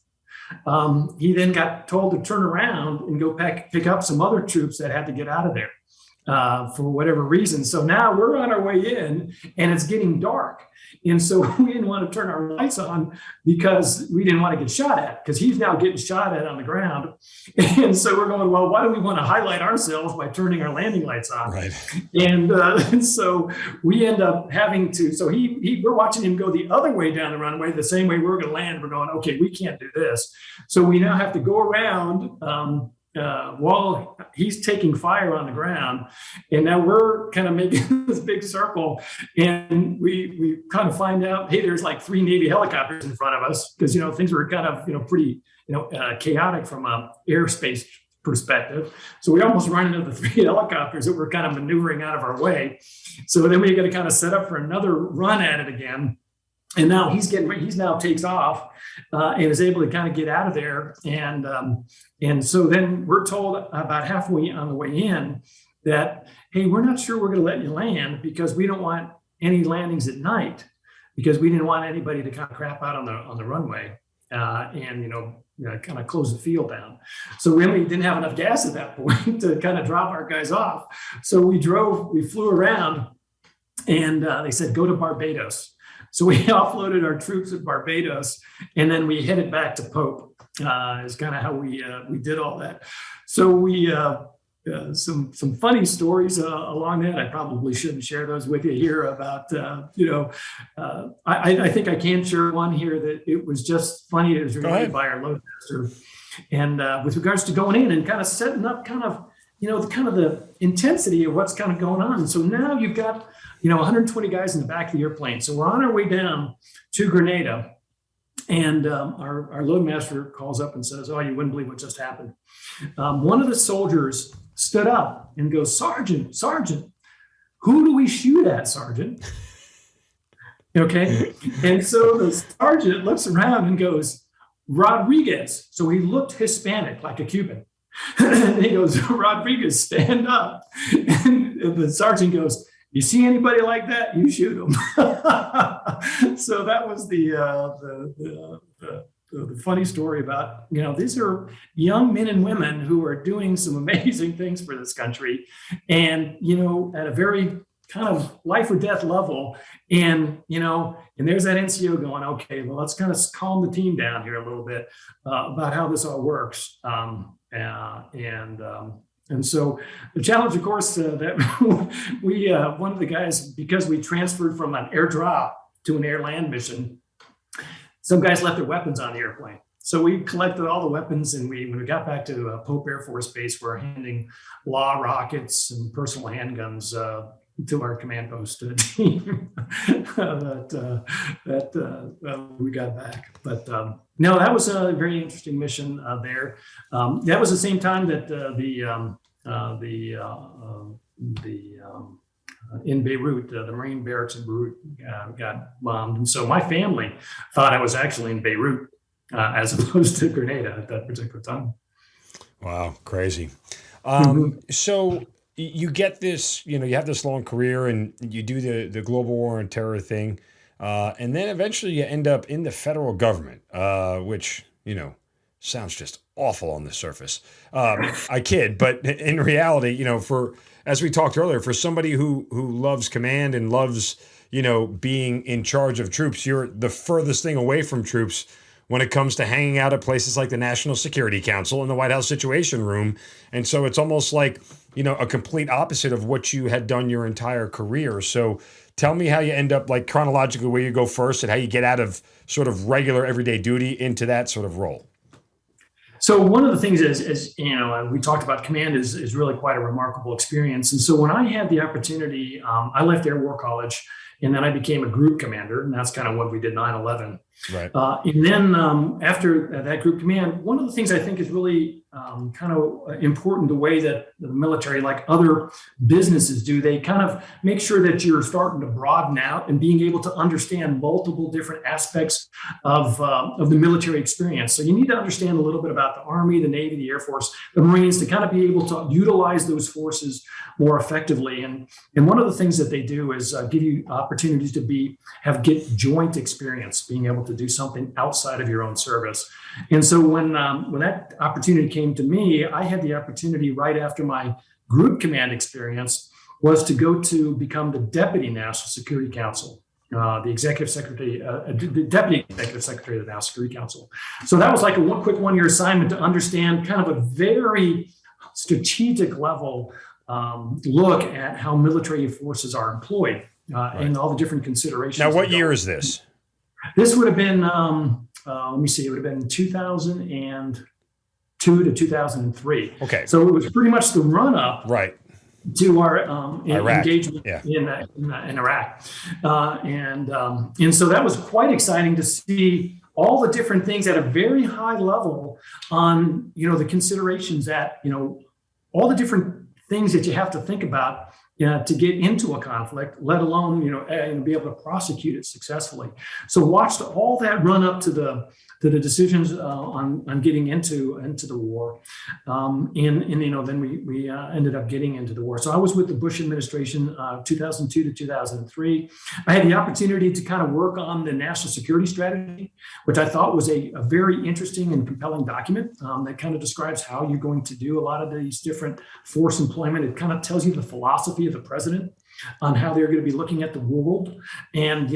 He then got told to turn around and go pick up some other troops that had to get out of there. For whatever reason. So now we're on our way in, and it's getting dark. And so we didn't want to turn our lights on because we didn't want to get shot at, because he's now getting shot at on the ground. And so we're going, well, why do we want to highlight ourselves by turning our landing lights on? Right. And so we end up having to, so we're watching him go the other way down the runway, the same way we're going to land. We're going, okay, we can't do this. So we now have to go around, while he's taking fire on the ground, and now we're kind of making this big circle, and we kind of find out, hey, there's like 3 Navy helicopters in front of us, because things were kind of pretty chaotic from a airspace perspective. So we almost run into the 3 helicopters that were kind of maneuvering out of our way. So then we got to kind of set up for another run at it again. And now he's now takes off and is able to kind of get out of there. And so then we're told about halfway on the way in that, hey, we're not sure we're going to let you land, because we don't want any landings at night, because we didn't want anybody to kind of crap out on the runway and kind of close the field down. So we really didn't have enough gas at that point to kind of drop our guys off. So we flew around, and they said, go to Barbados. So we offloaded our troops at Barbados, and then we headed back to Pope. Is kind of how we did all that. So we some funny stories along that. I probably shouldn't share those with you here about I think I can share one here that it was just funny. It was related by our loadmaster, and with regards to going in and kind of setting up kind of the intensity of what's kind of going on. So now you've got 120 guys in the back of the airplane. So we're on our way down to Grenada, and our loadmaster calls up and says, "Oh, you wouldn't believe what just happened." One of the soldiers stood up and goes, Sergeant, who do we shoot at, Sergeant?" Okay. And so the sergeant looks around and goes, "Rodriguez." So he looked Hispanic, like a Cuban. And he goes, "Rodriguez, stand up." And the sergeant goes, "You see anybody like that, you shoot them." So that was the funny story about, these are young men and women who are doing some amazing things for this country, and, at a very kind of life or death level. And, and there's that NCO going, okay, well, let's kind of calm the team down here a little bit about how this all works. And so the challenge, of course, that we, one of the guys, because we transferred from an airdrop to an air-land mission, some guys left their weapons on the airplane. So we collected all the weapons, and when we got back to Pope Air Force Base, we're handing law rockets and personal handguns to our command post team that we got back. But no, that was a very interesting mission there. That was the same time that the in Beirut, the Marine barracks in Beirut got bombed. And so my family thought I was actually in Beirut as opposed to Grenada at that particular time. Wow, crazy. So you get this, you have this long career and you do the global war on terror thing. And then eventually you end up in the federal government, which, sounds just awful on the surface. I kid, but in reality, as we talked earlier, for somebody who loves command and loves, being in charge of troops, you're the furthest thing away from troops when it comes to hanging out at places like the National Security Council and the White House Situation Room. And so it's almost like, a complete opposite of what you had done your entire career. So tell me how you end up, like, chronologically where you go first and how you get out of sort of regular everyday duty into that sort of role. So one of the things is we talked about, command is really quite a remarkable experience. And so when I had the opportunity, I left Air War College and then I became a group commander, and that's kind of what we did 9/11. Right. And then after that group command, one of the things I think is really kind of important, the way that the military, like other businesses do, they kind of make sure that you're starting to broaden out and being able to understand multiple different aspects of the military experience. So you need to understand a little bit about the Army, the Navy, the Air Force, the Marines, to kind of be able to utilize those forces more effectively. And one of the things that they do is give you opportunities to get joint experience, being able to do something outside of your own service. And so when that opportunity came to me, I had the opportunity right after my group command experience was to go to become the Deputy National Security Council, the Executive Secretary, the Deputy Executive Secretary of the National Security Council. So that was like a quick one-year assignment to understand kind of a very strategic level look at how military forces are employed and all the different considerations. Now, what year is this? This would have been, let me see, it would have been 2002 to 2003. Okay. So it was pretty much the run-up to our engagement in Iraq. And so that was quite exciting to see all the different things at a very high level on, the considerations that, all the different things that you have to think about to get into a conflict, let alone, and be able to prosecute it successfully. So watched all that run up to the decisions on getting into the war. And then we ended up getting into the war. So I was with the Bush administration, 2002 to 2003. I had the opportunity to kind of work on the national security strategy, which I thought was a very interesting and compelling document that kind of describes how you're going to do a lot of these different force employment. It kind of tells you the philosophy of the president on how they're going to be looking at the world and,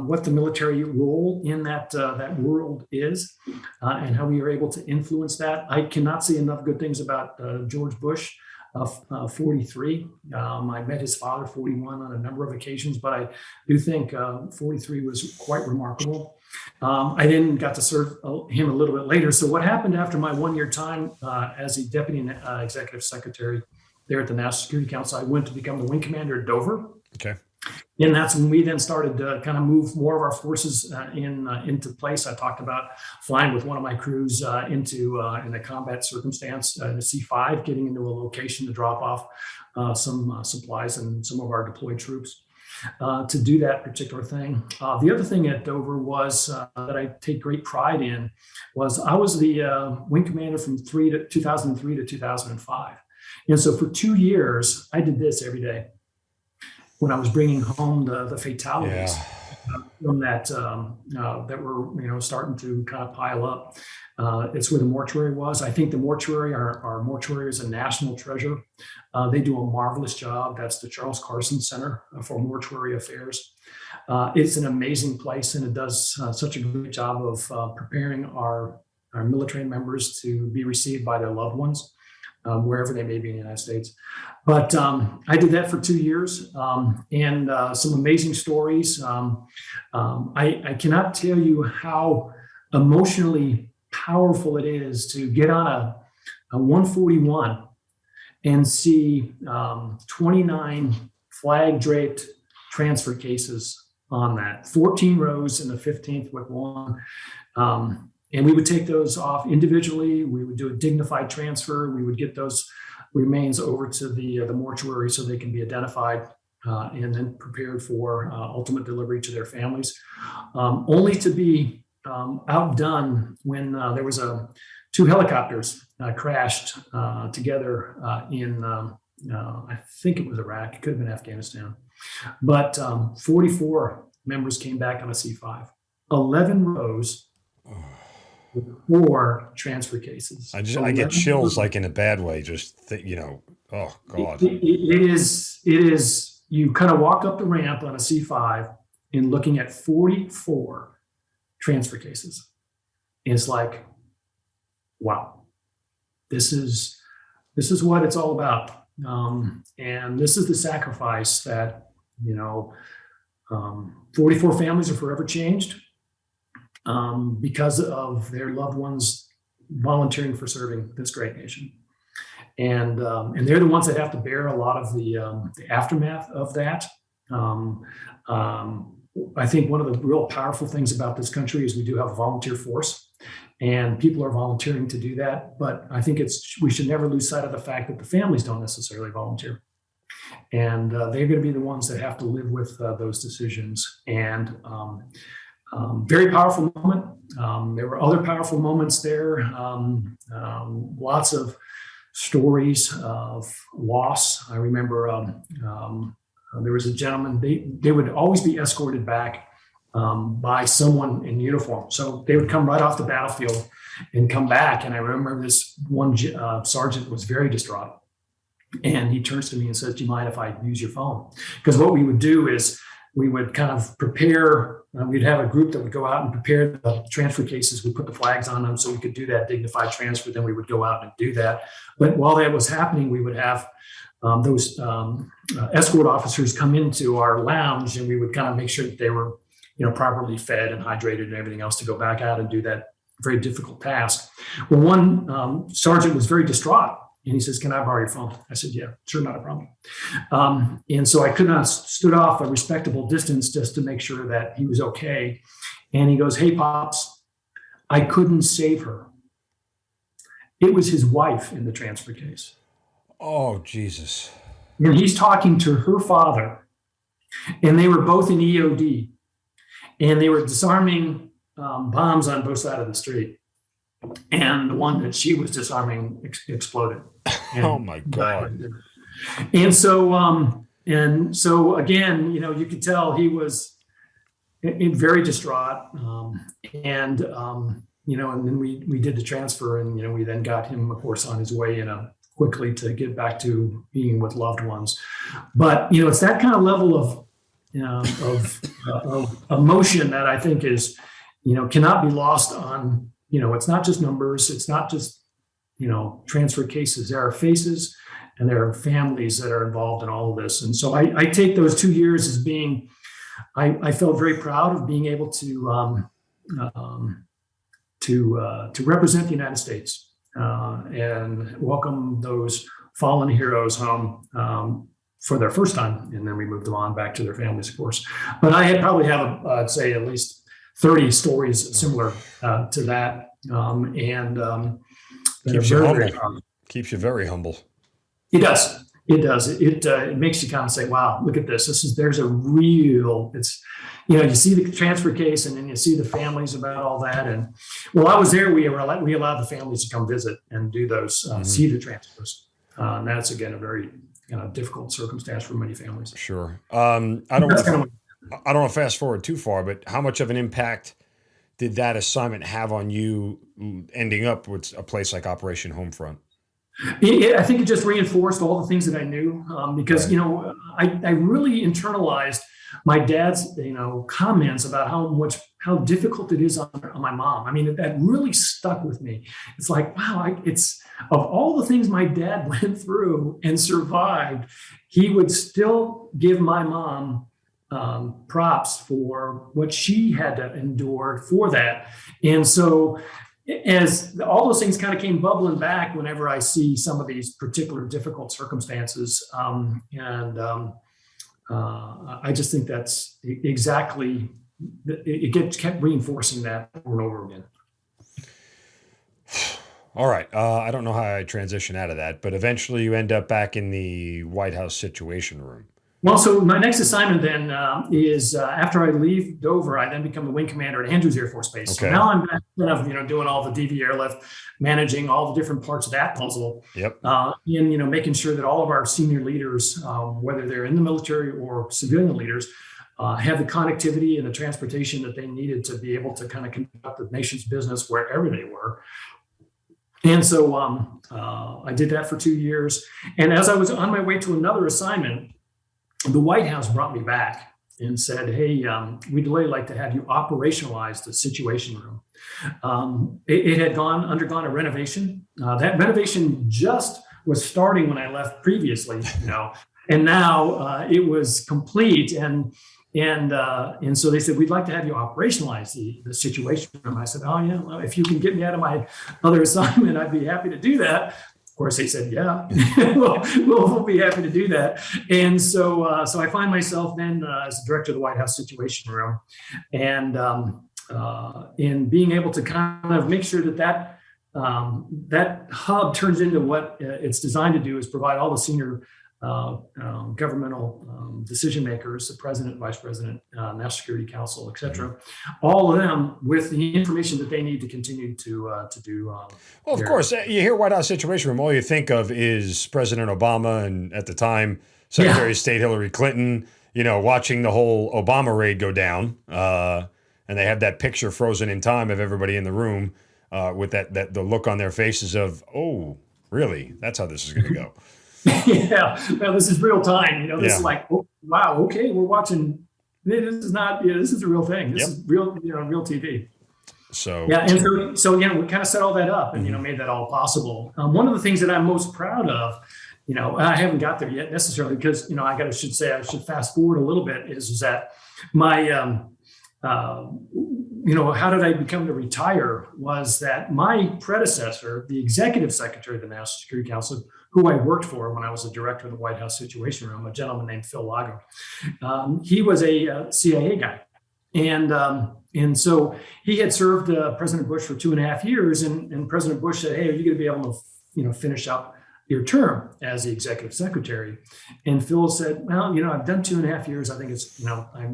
what the military role in that world is and how we are able to influence that. I cannot say enough good things about George Bush, 43. I met his father, 41, on a number of occasions, but I do think 43 was quite remarkable. I then got to serve him a little bit later. So what happened after my one-year time as a deputy executive secretary there at the National Security Council, I went to become the wing commander at Dover. Okay. And that's when we then started to kind of move more of our forces into place. I talked about flying with one of my crews in a combat circumstance in a C-5, getting into a location to drop off some supplies and some of our deployed troops to do that particular thing. The other thing at Dover was that I take great pride in was I was the wing commander from 2003 to 2005. And so for 2 years, I did this every day when I was bringing home the fatalities from that were starting to kind of pile up. It's where the mortuary was. I think the mortuary, our mortuary is a national treasure. They do a marvelous job. That's the Charles Carson Center for Mortuary Affairs. It's an amazing place, and it does such a great job of preparing our military members to be received by their loved ones. Wherever they may be in the United States. But I did that for 2 years and some amazing stories. I cannot tell you how emotionally powerful it is to get on a 141 and see 29 flag draped transfer cases on that, 14 rows in the 15th with one. And we would take those off individually. We would do a dignified transfer. We would get those remains over to the mortuary so they can be identified and then prepared for ultimate delivery to their families, only to be outdone when there was two helicopters crashed together in, I think it was Iraq, it could have been Afghanistan, but 44 members came back on a C-5, 11 rows with 4 transfer cases. I get chills like in a bad way. Oh God. It is, you kind of walk up the ramp on a C-5 and looking at 44 transfer cases. And it's like, wow, this is what it's all about. And this is the sacrifice that, 44 families are forever changed because of their loved ones volunteering for serving this great nation. And they're the ones that have to bear a lot of the aftermath of that. I think one of the real powerful things about this country is we do have a volunteer force, and people are volunteering to do that. But I think we should never lose sight of the fact that the families don't necessarily volunteer. And they're going to be the ones that have to live with those decisions. And very powerful moment. There were other powerful moments there. Lots of stories of loss. I remember there was a gentleman, they would always be escorted back by someone in uniform. So they would come right off the battlefield and come back. And I remember this one sergeant was very distraught. And he turns to me and says, "Do you mind if I use your phone?" Because what we would do is we would kind of prepare, we'd have a group that would go out and prepare the transfer cases. We put the flags on them so we could do that dignified transfer. Then we would go out and do that. But while that was happening, we would have those escort officers come into our lounge, and we would kind of make sure that they were, properly fed and hydrated and everything else to go back out and do that very difficult task. Well, one sergeant was very distraught. And he says, "Can I borrow your phone?" I said, "Yeah, sure, not a problem." And so I could not stood off a respectable distance just to make sure that he was okay. And he goes, "Hey, Pops, I couldn't save her." It was his wife in the transfer case. Oh, Jesus. And he's talking to her father, and they were both in EOD, and they were disarming bombs on both sides of the street. And the one that she was disarming exploded. Oh my God. And so again, you could tell he was very distraught. And then we did the transfer, and, we then got him, of course, on his way quickly to get back to being with loved ones. But, it's that kind of level of emotion that I think is, cannot be lost on. It's not just numbers. It's not just, transfer cases. There are faces and there are families that are involved in all of this. And so I take those 2 years as being, I felt very proud of being able to represent the United States and welcome those fallen heroes home for their first time. And then we moved them on back to their families, of course. But I probably have, I'd say, at least 30 stories similar to that. Keeps you very humble. It does. It makes you kind of say, wow, look at this. There's a real, you see the transfer case, and then you see the families about all that. And while I was there, we allowed the families to come visit and do those, see the transfers. And that's, again, a very difficult circumstance for many families. Sure. I don't want to fast forward too far, but how much of an impact did that assignment have on you ending up with a place like Operation Homefront? I think it just reinforced all the things that I knew because, Right. I really internalized my dad's, comments about how difficult it is on my mom. I mean, that really stuck with me. It's like, wow, of all the things my dad went through and survived, he would still give my mom props for what she had to endure for that. And so as all those things kind of came bubbling back whenever I see some of these particular difficult circumstances, I just think that's exactly, it kept reinforcing that over and over again. All right. I don't know how I transition out of that, but eventually you end up back in the White House Situation Room. Well, so my next assignment then is after I leave Dover, I then become the wing commander at Andrews Air Force Base. Okay. So now I'm back kind of, doing all the DV airlift, managing all the different parts of that puzzle. Yep. And, making sure that all of our senior leaders, whether they're in the military or civilian leaders, have the connectivity and the transportation that they needed to be able to kind of conduct the nation's business wherever they were. And so I did that for 2 years. And as I was on my way to another assignment, the White House brought me back and said, hey, we'd really like to have you operationalize the Situation Room. It had undergone a renovation. That renovation just was starting when I left previously, and now it was complete. And so they said, we'd like to have you operationalize the Situation Room. I said, oh yeah, well, if you can get me out of my other assignment, I'd be happy to do that. Of course, they said, yeah, we'll be happy to do that. And so I find myself then as the director of the White House Situation Room, and in being able to kind of make sure that hub turns into what it's designed to do, is provide all the senior governmental decision makers, the president, vice president, National Security Council, et cetera, all of them with the information that they need to continue to do. Well, of course, you hear White House Situation Room, all you think of is President Obama and at the time Secretary of State Hillary Clinton, watching the whole Obama raid go down, and they have that picture frozen in time of everybody in the room with the look on their faces of, oh, really? That's how this is going to go. Yeah, well, this is real time. This is like, oh, wow, okay, we're watching. This is not. This is the real thing. This is real. Real TV. So and so we kind of set all that up and made that all possible. One of the things that I'm most proud of, I haven't got there yet necessarily because I should fast forward a little bit. Is that my how did I become to retire? Was that my predecessor, the executive secretary of the National Security Council, who I worked for when I was a director of the White House Situation Room, a gentleman named Phil Lago. He was a CIA guy. And so he had served President Bush for 2.5 years. And President Bush said, hey, are you going to be able to, finish up your term as the executive secretary? And Phil said, well, I've done 2.5 years. I think it's, I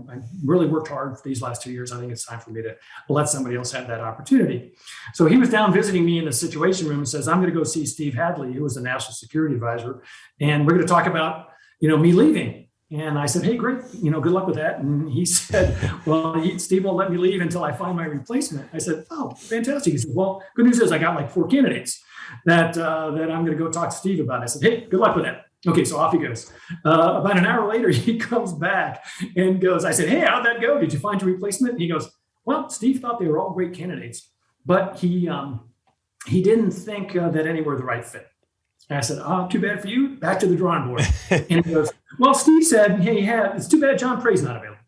really worked hard for these last 2 years. I think it's time for me to let somebody else have that opportunity. So he was down visiting me in the Situation Room and says, I'm going to go see Steve Hadley, who was the National Security Advisor. And we're going to talk about, me leaving. And I said, hey, great, good luck with that. And he said, well, Steve won't let me leave until I find my replacement. I said, oh, fantastic. He said, well, good news is I got like 4 candidates that I'm going to go talk to Steve about. I said, hey, good luck with that. Okay, so off he goes. About an hour later, he comes back and goes, I said, hey, how'd that go? Did you find your replacement? And he goes, well, Steve thought they were all great candidates, but he didn't think that any were the right fit. And I said, oh, too bad for you. Back to the drawing board. And he goes, well, Steve said, hey, it's too bad John Prey's not available.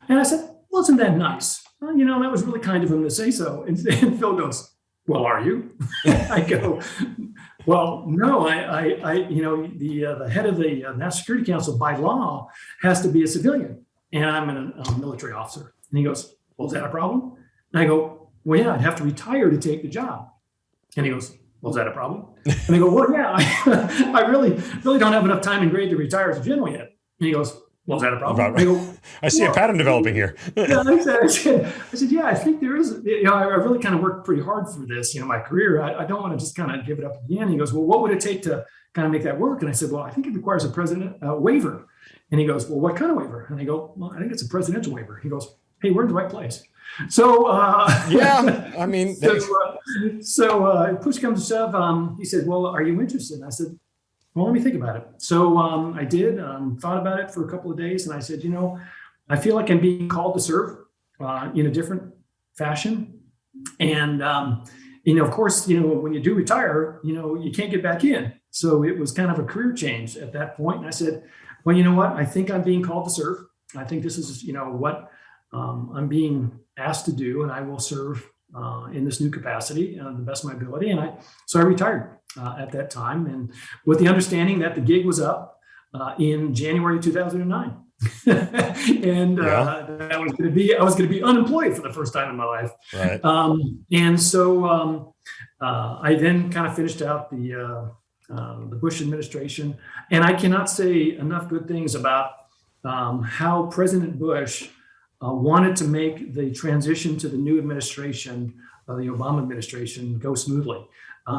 And I said, well, isn't that nice? Well, that was really kind of him to say so. And Phil goes, well, are you? I go, well, no, the head of the National Security Council by law has to be a civilian. And I'm a military officer. And he goes, well, is that a problem? And I go, well, yeah, I'd have to retire to take the job. And he goes, well, is that a problem? And I go, well, yeah, I really don't have enough time and grade to retire as a general yet. And he goes, well, is that a problem? I see a pattern developing here. Yeah, I said, yeah, I think there is. I really kind of worked pretty hard for this, my career. I don't want to just kind of give it up at the end. He goes, well, what would it take to kind of make that work? And I said, well, I think it requires a president waiver. And he goes, well, what kind of waiver? And I go, well, I think it's a presidential waiver. He goes, hey, we're in the right place. So yeah, I mean, so push comes to shove. He said, well, are you interested? And I said, well, let me think about it. So I did, thought about it for a couple of days. And I said, I feel like I'm being called to serve in a different fashion. And, of course, when you do retire, you can't get back in. So it was kind of a career change at that point. And I said, well, you know what? I think I'm being called to serve. I think this is, what I'm being asked to do, and I will serve in this new capacity, the best of my ability. And so I retired at that time, and with the understanding that the gig was up in January 2009. And I was going to be unemployed for the first time in my life. Right. And so I then kind of finished out the Bush administration, and I cannot say enough good things about how President Bush wanted to make the transition to the new administration, the Obama administration, go smoothly.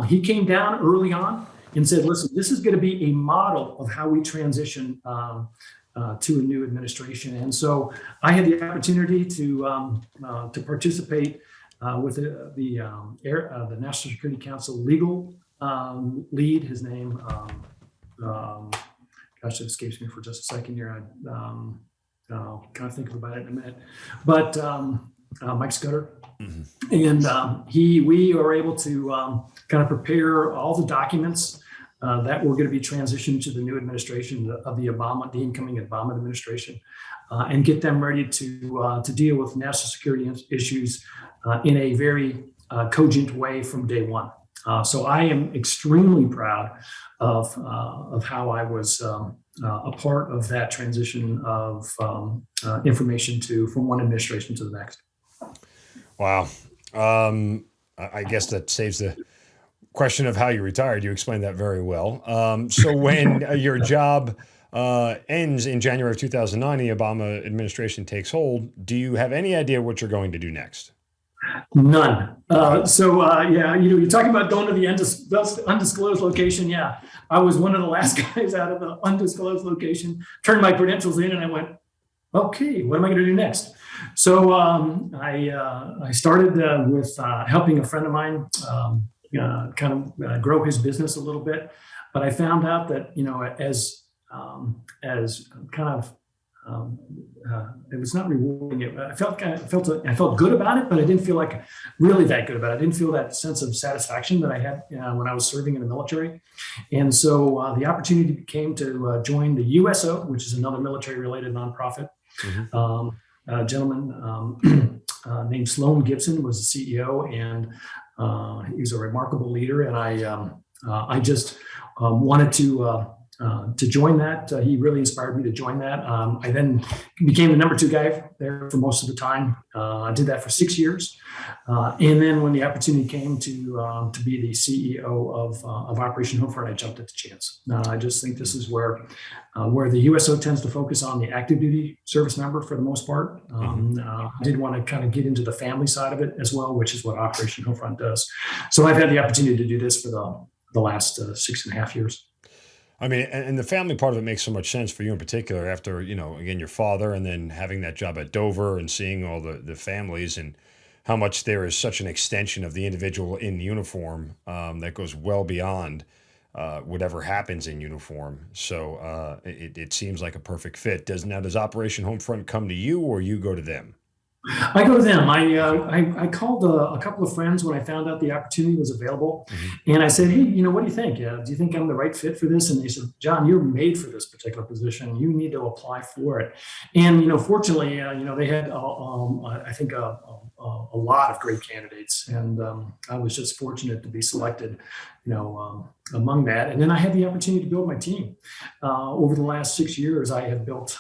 He came down early on and said, listen, this is going to be a model of how we transition to a new administration. And so I had the opportunity to participate with the National Security Council legal lead. His name, gosh, it escapes me for just a second here. I'll kind of think about it in a minute. But Mike Scudder. Mm-hmm. And we were able to kind of prepare all the documents that were going to be transitioned to the new administration of the incoming Obama administration, and get them ready to deal with national security issues in a very cogent way from day one. So I am extremely proud of how I was a part of that transition of information from one administration to the next. Wow. I guess that saves the question of how you retired. You explained that very well. So when your job ends in January of 2009, the Obama administration takes hold, do you have any idea what you're going to do next? None. You're talking about going to the undisclosed location. Yeah, I was one of the last guys out of the undisclosed location, turned my credentials in, and I went, okay, what am I going to do next? So I started with helping a friend of mine kind of grow his business a little bit. But I found out that, as kind of it was not rewarding. I felt good about it, but I didn't feel like really that good about it. I didn't feel that sense of satisfaction that I had when I was serving in the military. And so the opportunity came to join the USO, which is another military-related nonprofit. Mm-hmm. A gentleman named Sloan Gibson was the CEO, and he's a remarkable leader. And I just wanted to join that. He really inspired me to join that. I then became the number 2 guy there for most of the time. I did that for 6 years. And then when the opportunity came to be the CEO of Operation Homefront, I jumped at the chance. I just think this is where the USO tends to focus on the active duty service member for the most part. I did want to kind of get into the family side of it as well, which is what Operation Homefront does. So I've had the opportunity to do this for the last 6.5 years. I mean, and the family part of it makes so much sense for you in particular after, again, your father, and then having that job at Dover and seeing all the families and how much there is such an extension of the individual in uniform that goes well beyond whatever happens in uniform. So it seems like a perfect fit. Does Operation Homefront come to you, or you go to them? I go to them. I called a couple of friends when I found out the opportunity was available. Mm-hmm. And I said, hey, what do you think? Do you think I'm the right fit for this? And they said, John, you're made for this particular position. You need to apply for it. And, fortunately, they had, I think, a lot of great candidates. And I was just fortunate to be selected, among that. And then I had the opportunity to build my team. Over the last 6 years, I have built,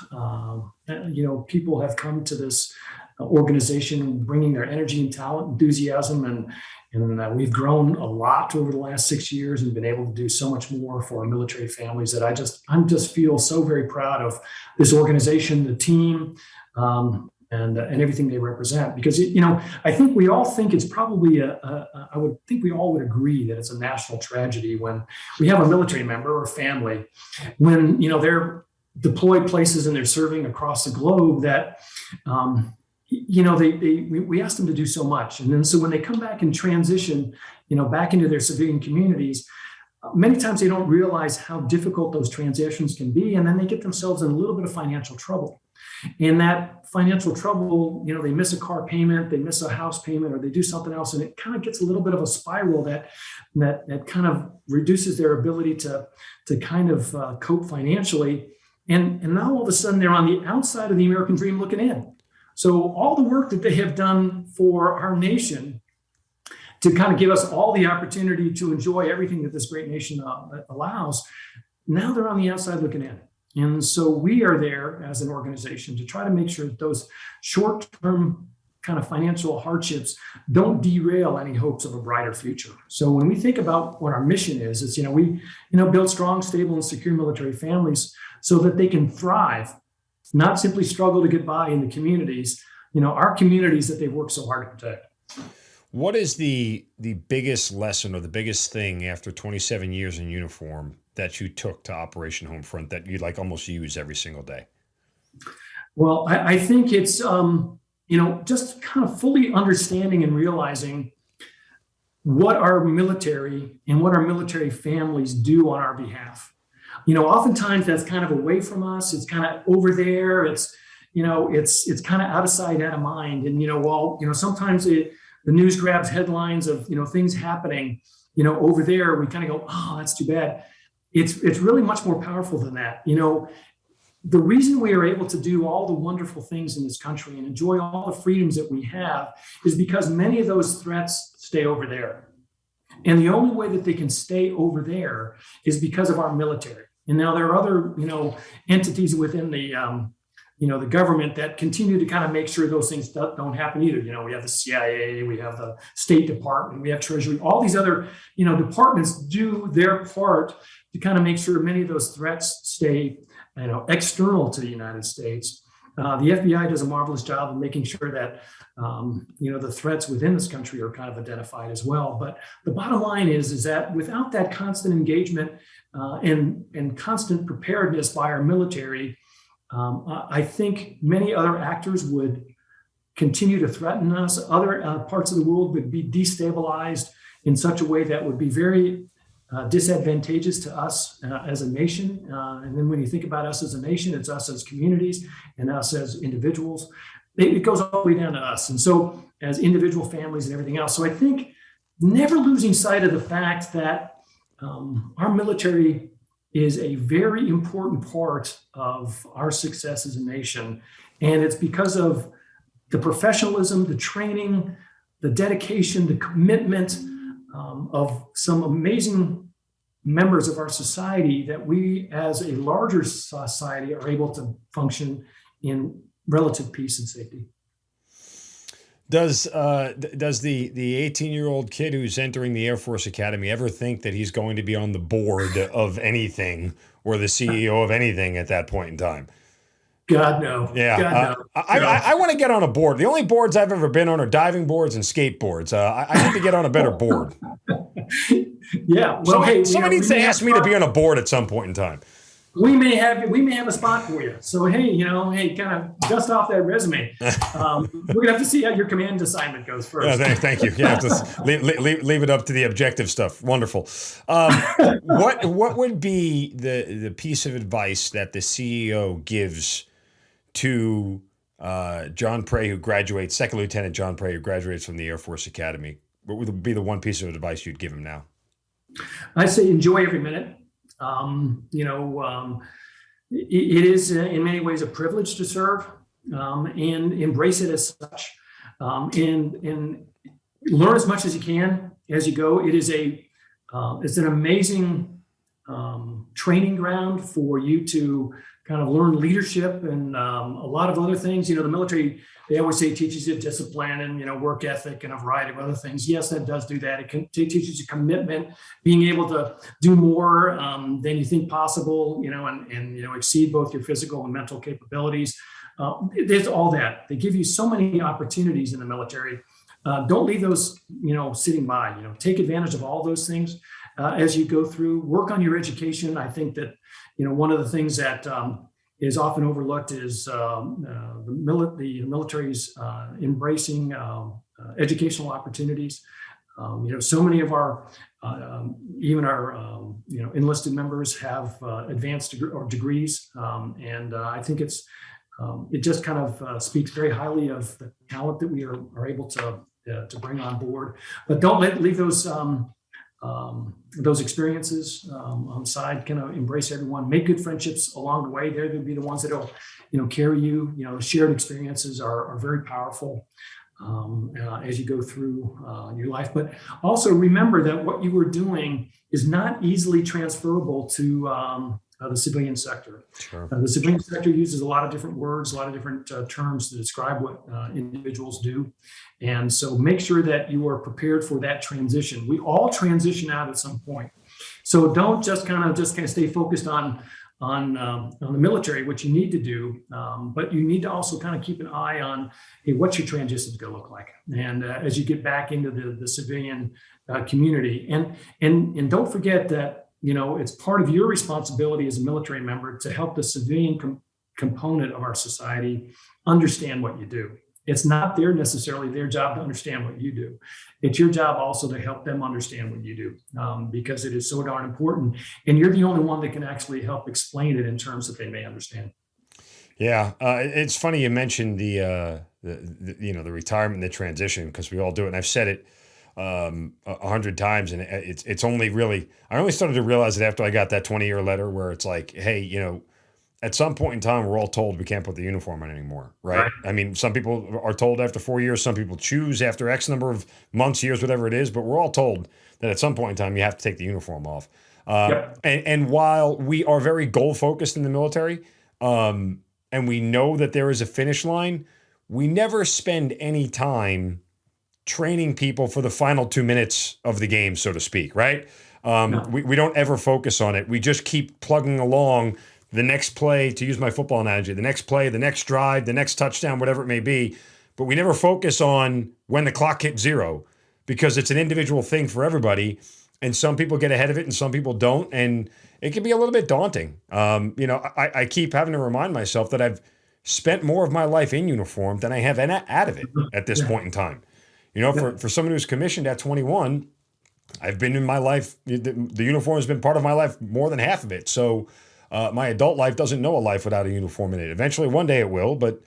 people have come to this organization bringing their energy and talent, enthusiasm, and we've grown a lot over the last 6 years and been able to do so much more for our military families that I just feel so very proud of this organization, the team, and everything they represent. Because I think we all think it's probably I would think we all would agree that it's a national tragedy when we have a military member or family when they're deployed places and they're serving across the globe that. We ask them to do so much. And then so when they come back and transition, back into their civilian communities, many times they don't realize how difficult those transitions can be. And then they get themselves in a little bit of financial trouble. And that financial trouble, they miss a car payment, they miss a house payment, or they do something else. And it kind of gets a little bit of a spiral that kind of reduces their ability to kind of cope financially. And now all of a sudden they're on the outside of the American dream looking in. So all the work that they have done for our nation to kind of give us all the opportunity to enjoy everything that this great nation allows, now they're on the outside looking in. And so we are there as an organization to try to make sure that those short-term kind of financial hardships don't derail any hopes of a brighter future. So when we think about what our mission is, it's, we, build strong, stable, and secure military families so that they can thrive, not simply struggle to get by in the communities, our communities that they've worked so hard to protect. What is the biggest lesson or the biggest thing after 27 years in uniform that you took to Operation Homefront that you almost use every single day? Well, I think it's, just kind of fully understanding and realizing what our military and what our military families do on our behalf. Oftentimes that's kind of away from us. It's kind of over there. It's kind of out of sight, out of mind. And, sometimes the news grabs headlines of, things happening, over there. We kind of go, oh, that's too bad. It's really much more powerful than that. The reason we are able to do all the wonderful things in this country and enjoy all the freedoms that we have is because many of those threats stay over there. And the only way that they can stay over there is because of our military. And now there are other, entities within the, the government that continue to kind of make sure those things don't happen either. We have the CIA, we have the State Department, we have Treasury, all these other, departments do their part to kind of make sure many of those threats stay external to the United States. The FBI does a marvelous job of making sure that, the threats within this country are kind of identified as well. But the bottom line is that without that constant engagement and constant preparedness by our military, I think many other actors would continue to threaten us. Other parts of the world would be destabilized in such a way that would be very disadvantageous to us as a nation. And then when you think about us as a nation, it's us as communities and us as individuals. It goes all the way down to us. And so as individual families and everything else. So I think never losing sight of the fact that our military is a very important part of our success as a nation. And it's because of the professionalism, the training, the dedication, the commitment of some amazing members of our society that we as a larger society are able to function in relative peace and safety. Does the 18-year-old kid who's entering the Air Force Academy ever think that he's going to be on the board of anything or the CEO of anything at that point in time? God, no. Yeah. God, no. I want to get on a board. The only boards I've ever been on are diving boards and skateboards. I need to get on a better board. Yeah. Well, somebody needs to ask me to be on a board at some point in time. We may have a spot for you. So, kind of dust off that resume. We're going to have to see how your command assignment goes first. Thank you. Yeah, just leave it up to the objective stuff. Wonderful. What would be the piece of advice that the CEO gives to John Prey, who graduates, Second Lieutenant John Prey, who graduates from the Air Force Academy? What would be the one piece of advice you'd give him now? I say enjoy every minute. It is in many ways a privilege to serve, and embrace it as such, and learn as much as you can as you go. It is it's an amazing training ground for you to kind of learn leadership and a lot of other things. The military, they always say, teaches you discipline and, work ethic and a variety of other things. Yes, that does do that. It teaches you commitment, being able to do more than you think possible, and exceed both your physical and mental capabilities. There's all that. They give you so many opportunities in the military. Don't leave those, sitting by. Take advantage of all those things as you go through. Work on your education. I think that, one of the things that is often overlooked is the military's embracing educational opportunities. So many of our, even our, enlisted members have advanced degrees, and I think it just kind of speaks very highly of the talent that we are able to bring on board. But don't leave those experiences on the side. Kind of embrace everyone. Make good friendships along the way. They're going to be the ones that'll, carry you. Shared experiences are very powerful as you go through your life. But also remember that what you were doing is not easily transferable to the civilian sector. Sure. The civilian sector uses a lot of different words, a lot of different terms to describe what individuals do. And so make sure that you are prepared for that transition. We all transition out at some point. So don't just kind of stay focused on the military, which you need to do, but you need to also kind of keep an eye on, hey, what's your transition going to look like? And as you get back into the civilian community, and don't forget that, it's part of your responsibility as a military member to help the civilian component of our society understand what you do. It's not necessarily their job to understand what you do. It's your job also to help them understand what you do, because it is so darn important. And you're the only one that can actually help explain it in terms that they may understand. Yeah, it's funny you mentioned the retirement and the transition, because we all do it, and I've said it 100 times, and it's only really, I only started to realize it after I got that 20-year letter where it's like, hey, at some point in time, we're all told we can't put the uniform on anymore, right? I mean, some people are told after 4 years, some people choose after X number of months, years, whatever it is, but we're all told that at some point in time, you have to take the uniform off. Yep. And while we are very goal-focused in the military, and we know that there is a finish line, we never spend any time training people for the final 2 minutes of the game, so to speak, right? No. We don't ever focus on it. We just keep plugging along the next play, to use my football analogy, the next play, the next drive, the next touchdown, whatever it may be. But we never focus on when the clock hits zero, because it's an individual thing for everybody. And some people get ahead of it and some people don't. And it can be a little bit daunting. I keep having to remind myself that I've spent more of my life in uniform than I have out of it at this point in time. For someone who's commissioned at 21, I've been in my life, the uniform has been part of my life more than half of it. So my adult life doesn't know a life without a uniform in it. Eventually, one day it will, but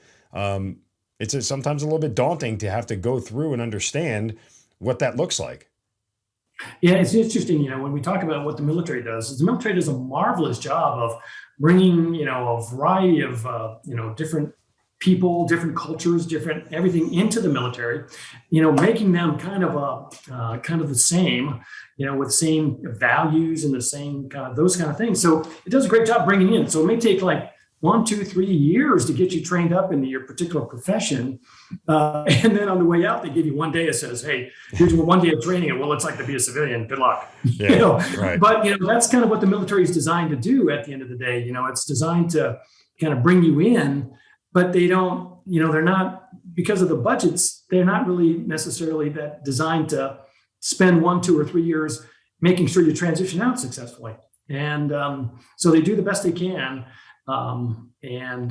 it's sometimes a little bit daunting to have to go through and understand what that looks like. Yeah, it's interesting, when we talk about what the military does a marvelous job of bringing, a variety of, different people, different cultures, different everything into the military, making them kind of the same, with same values and the same kind of those kind of things. So it does a great job bringing in. So it may take like 1, 2, 3 years to get you trained up into your particular profession. And then on the way out, they give you one day that says, hey, here's 1 day of training and what it's like to be a civilian. Good luck. Yeah, right. But, that's kind of what the military is designed to do at the end of the day. It's designed to kind of bring you in, but they don't, they're not, because of the budgets, they're not really necessarily that designed to spend 1, 2, or 3 years making sure you transition out successfully. And so they do the best they can. And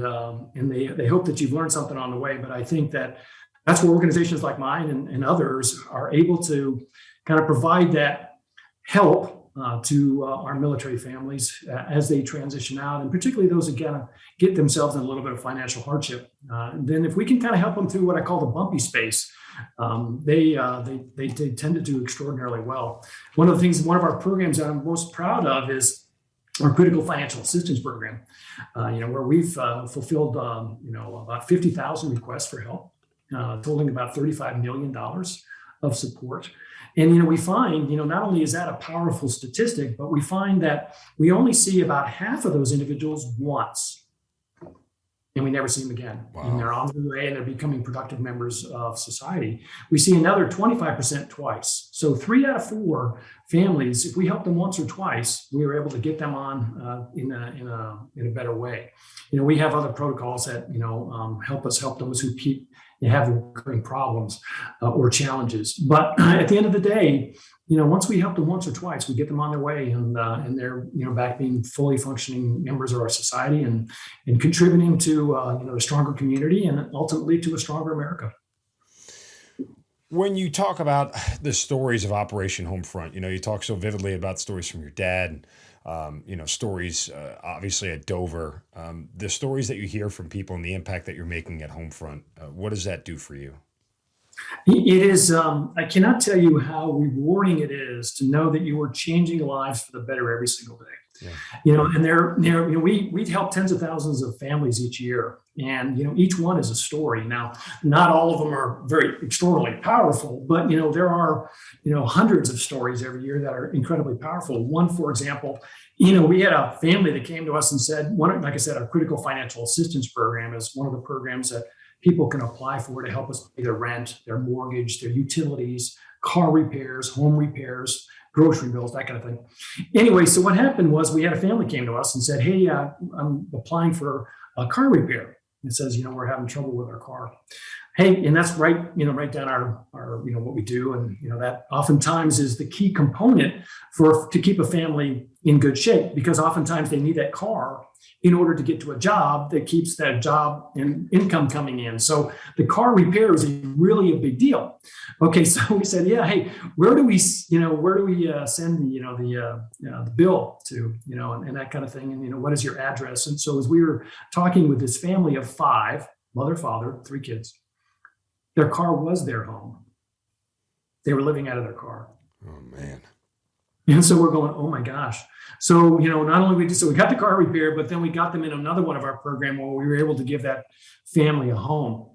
they hope that you've learned something on the way. But I think that's where organizations like mine and others are able to kind of provide that help to our military families as they transition out, and particularly those that kind of get themselves in a little bit of financial hardship. Then if we can kind of help them through what I call the bumpy space, they tend to do extraordinarily well. One of our programs that I'm most proud of is our critical financial assistance program, where we've fulfilled, about 50,000 requests for help, totaling about $35 million of support. And, we find, not only is that a powerful statistic, but we find that we only see about half of those individuals once, and we never see them again. Wow. And they're on their way and they're becoming productive members of society. We see another 25% twice. So 3 out of 4 families, if we help them once or twice, we are able to get them on in a better way. We have other protocols that help those who have recurring problems or challenges. But at the end of the day, once we help them once or twice, we get them on their way, and they're back being fully functioning members of our society and contributing to a stronger community and ultimately to a stronger America. When you talk about the stories of Operation Homefront, you talk so vividly about stories from your dad, stories obviously at Dover, the stories that you hear from people and the impact that you're making at Homefront. What does that do for you? It is, I cannot tell you how rewarding it is to know that you are changing lives for the better every single day. Yeah. And we help tens of thousands of families each year, And, each one is a story. Now, not all of them are very extraordinarily powerful, but, there are, hundreds of stories every year that are incredibly powerful. One, for example, we had a family that came to us and said, like I said, our critical financial assistance program is one of the programs that people can apply for to help us pay their rent, their mortgage, their utilities, car repairs, home repairs, grocery bills, that kind of thing. Anyway, so what happened was we had a family came to us and said, hey, I'm applying for a car repair. It says, we're having trouble with our car. Hey, and that's right down our what we do. And, that oftentimes is the key component to keep a family in good shape, because oftentimes they need that car in order to get to a job that keeps that job and income coming in. So the car repair is really a big deal. Okay, so we said, yeah, hey, where do we send the bill to, and that kind of thing, and what is your address? And so as we were talking with this family of 5, mother, father, 3 kids, their car was their home. They were living out of their car. Oh man. And so we're going, oh my gosh. So, not only we got the car repaired, but then we got them in another one of our program where we were able to give that family a home.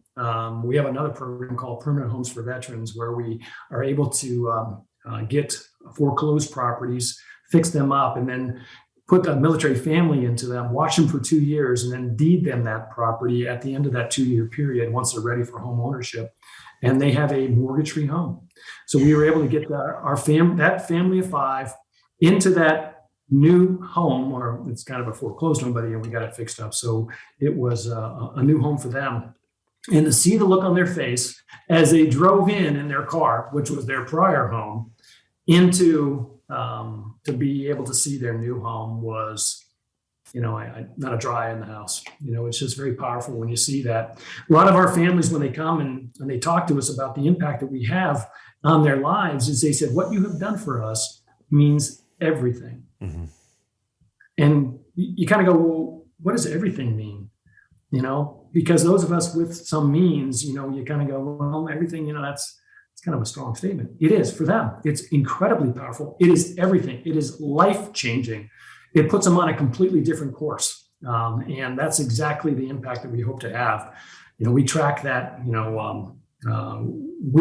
We have another program called Permanent Homes for Veterans, where we are able to get foreclosed properties, fix them up, and then put a military family into them, watch them for 2 years, and then deed them that property at the end of that 2-year period once they're ready for home ownership. And they have a mortgage-free home. So we were able to get that family of 5 into that new home, or it's kind of a foreclosed home, but we got it fixed up. So it was a new home for them. And to see the look on their face as they drove in their car, which was their prior home, into to be able to see their new home was, not a dry in the house. It's just very powerful when you see that. A lot of our families, when they come and they talk to us about the impact that we have on their lives, is they said, what you have done for us means everything. Mm-hmm. And you kind of go, well, what does everything mean? Because those of us with some means, you kind of go, well, everything, it's kind of a strong statement. It is for them. It's incredibly powerful. It is everything. It is life-changing. It puts them on a completely different course. And that's exactly the impact that we hope to have. We track that, we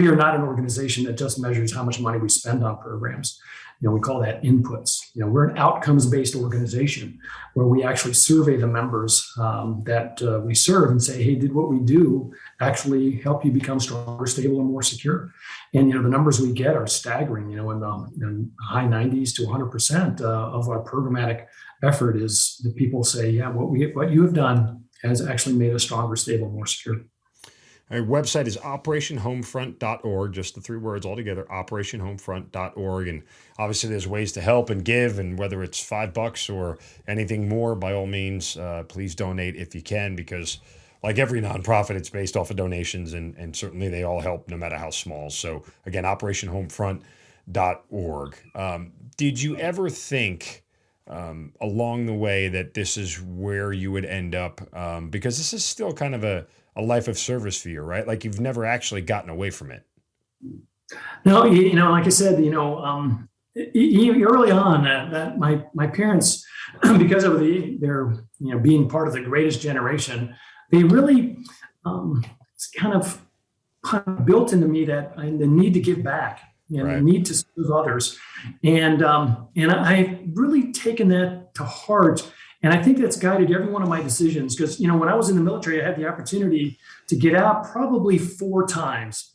are not an organization that just measures how much money we spend on programs. We call that inputs. We're an outcomes-based organization where we actually survey the members that we serve and say, hey, did what we do actually help you become stronger, stable, and more secure? And, the numbers we get are staggering, in the high 90s to 100% of our programmatic effort is that people say, yeah, what you have done has actually made us stronger, stable, more secure. Our website is operationhomefront.org, just the 3 words all together, operationhomefront.org. And obviously there's ways to help and give, and whether it's $5 or anything more, by all means, please donate if you can, because like every nonprofit, it's based off of donations, and certainly they all help no matter how small. So again, operationhomefront.org. Did you ever think along the way that this is where you would end up? Because this is still kind of a life of service for you, right? Like you've never actually gotten away from it. No, like I said, early on, that my parents, because of their being part of the greatest generation, they really kind of built into me that the need to give back and right. The need to serve others, and I've really taken that to heart. And I think that's guided every one of my decisions because, when I was in the military, I had the opportunity to get out probably 4 times.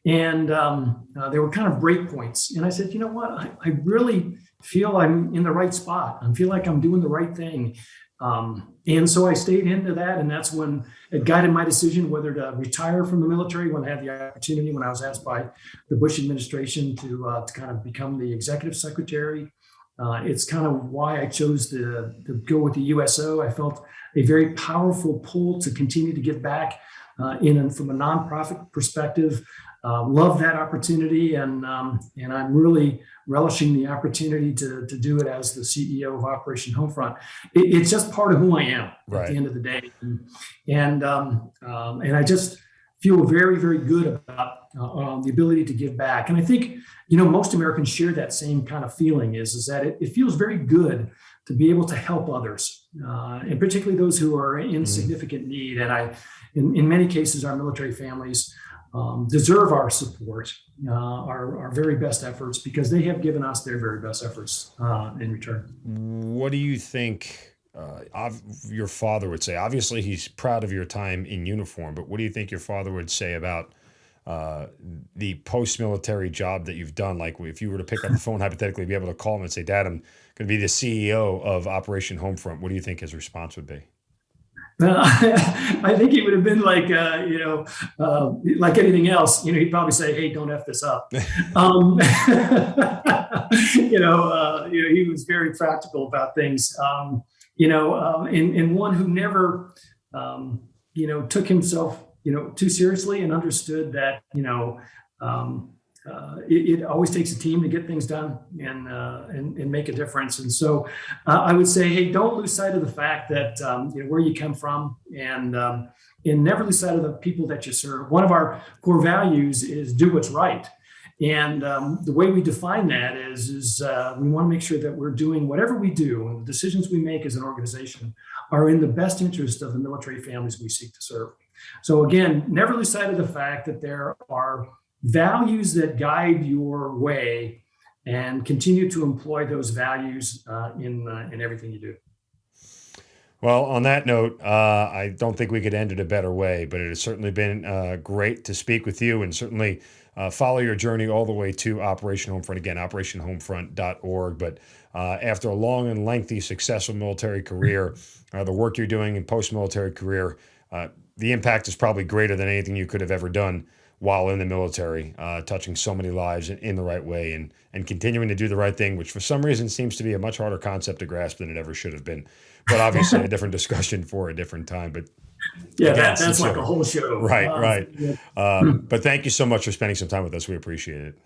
And there were kind of break points. And I said, you know what? I really feel I'm in the right spot. I feel like I'm doing the right thing. And so I stayed into that. And that's when it guided my decision whether to retire from the military when I had the opportunity, when I was asked by the Bush administration to kind of become the executive secretary. It's kind of why I chose to go with the USO. I felt a very powerful pull to continue to give back from a nonprofit perspective. Love that opportunity, and I'm really relishing the opportunity to do it as the CEO of Operation Homefront. It's just part of who I am at the end of the day, and I just feel very, very good about the ability to give back. And I think, most Americans share that same kind of feeling is that it feels very good to be able to help others, and particularly those who are in significant need. And in many cases, our military families deserve our support, our very best efforts, because they have given us their very best efforts in return. What do you think your father would say? Obviously, he's proud of your time in uniform, but what do you think your father would say about the post-military job that you've done? Like, if you were to pick up the phone, hypothetically, be able to call him and say, "Dad, I'm going to be the CEO of Operation Homefront," what do you think his response would be? I think he would have been like, like anything else, he'd probably say, "Hey, don't F this up." He was very practical about things, and one who never, took himself, too seriously, and understood that, it always takes a team to get things done and make a difference. And so I would say, hey, don't lose sight of the fact that where you come from, and never lose sight of the people that you serve. One of our core values is do what's right. And the way we define that is we want to make sure that we're doing whatever we do, and the decisions we make as an organization are in the best interest of the military families we seek to serve. So again, never lose sight of the fact that there are values that guide your way, and continue to employ those values in everything you do. Well, on that note, I don't think we could end it a better way, but it has certainly been great to speak with you, and certainly follow your journey all the way to Operation Homefront. Again, operationhomefront.org. But after a long and lengthy, successful military career, the work you're doing in post-military career, the impact is probably greater than anything you could have ever done while in the military, touching so many lives in the right way, and continuing to do the right thing, which for some reason seems to be a much harder concept to grasp than it ever should have been. But obviously a different discussion for a different time. But yeah, again, that's like a whole show. Right. But thank you so much for spending some time with us. We appreciate it.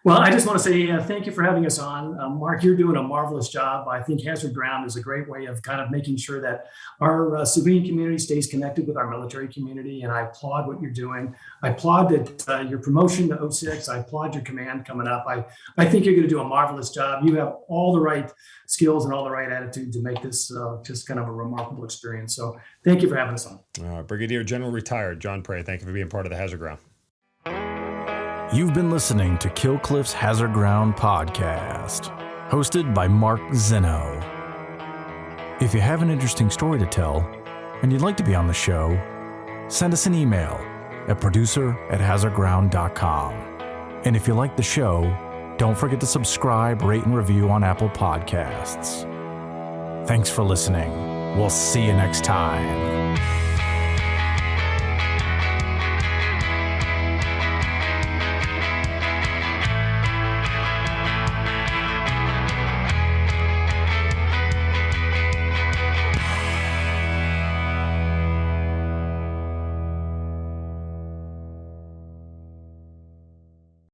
Well, I just want to say thank you for having us on. Mark, you're doing a marvelous job. I think Hazard Ground is a great way of kind of making sure that our civilian community stays connected with our military community. And I applaud what you're doing. I applaud that your promotion to 06. I applaud your command coming up. I think you're going to do a marvelous job. You have all the right skills and all the right attitude to make this just kind of a remarkable experience. So thank you for having us on. Brigadier General Retired John Prey, thank you for being part of the Hazard Ground. You've been listening to Kill Cliff's Hazard Ground podcast, hosted by Mark Zeno. If you have an interesting story to tell and you'd like to be on the show, send us an email at producer@hazardground.com. And if you like the show, don't forget to subscribe, rate, and review on Apple Podcasts. Thanks for listening. We'll see you next time.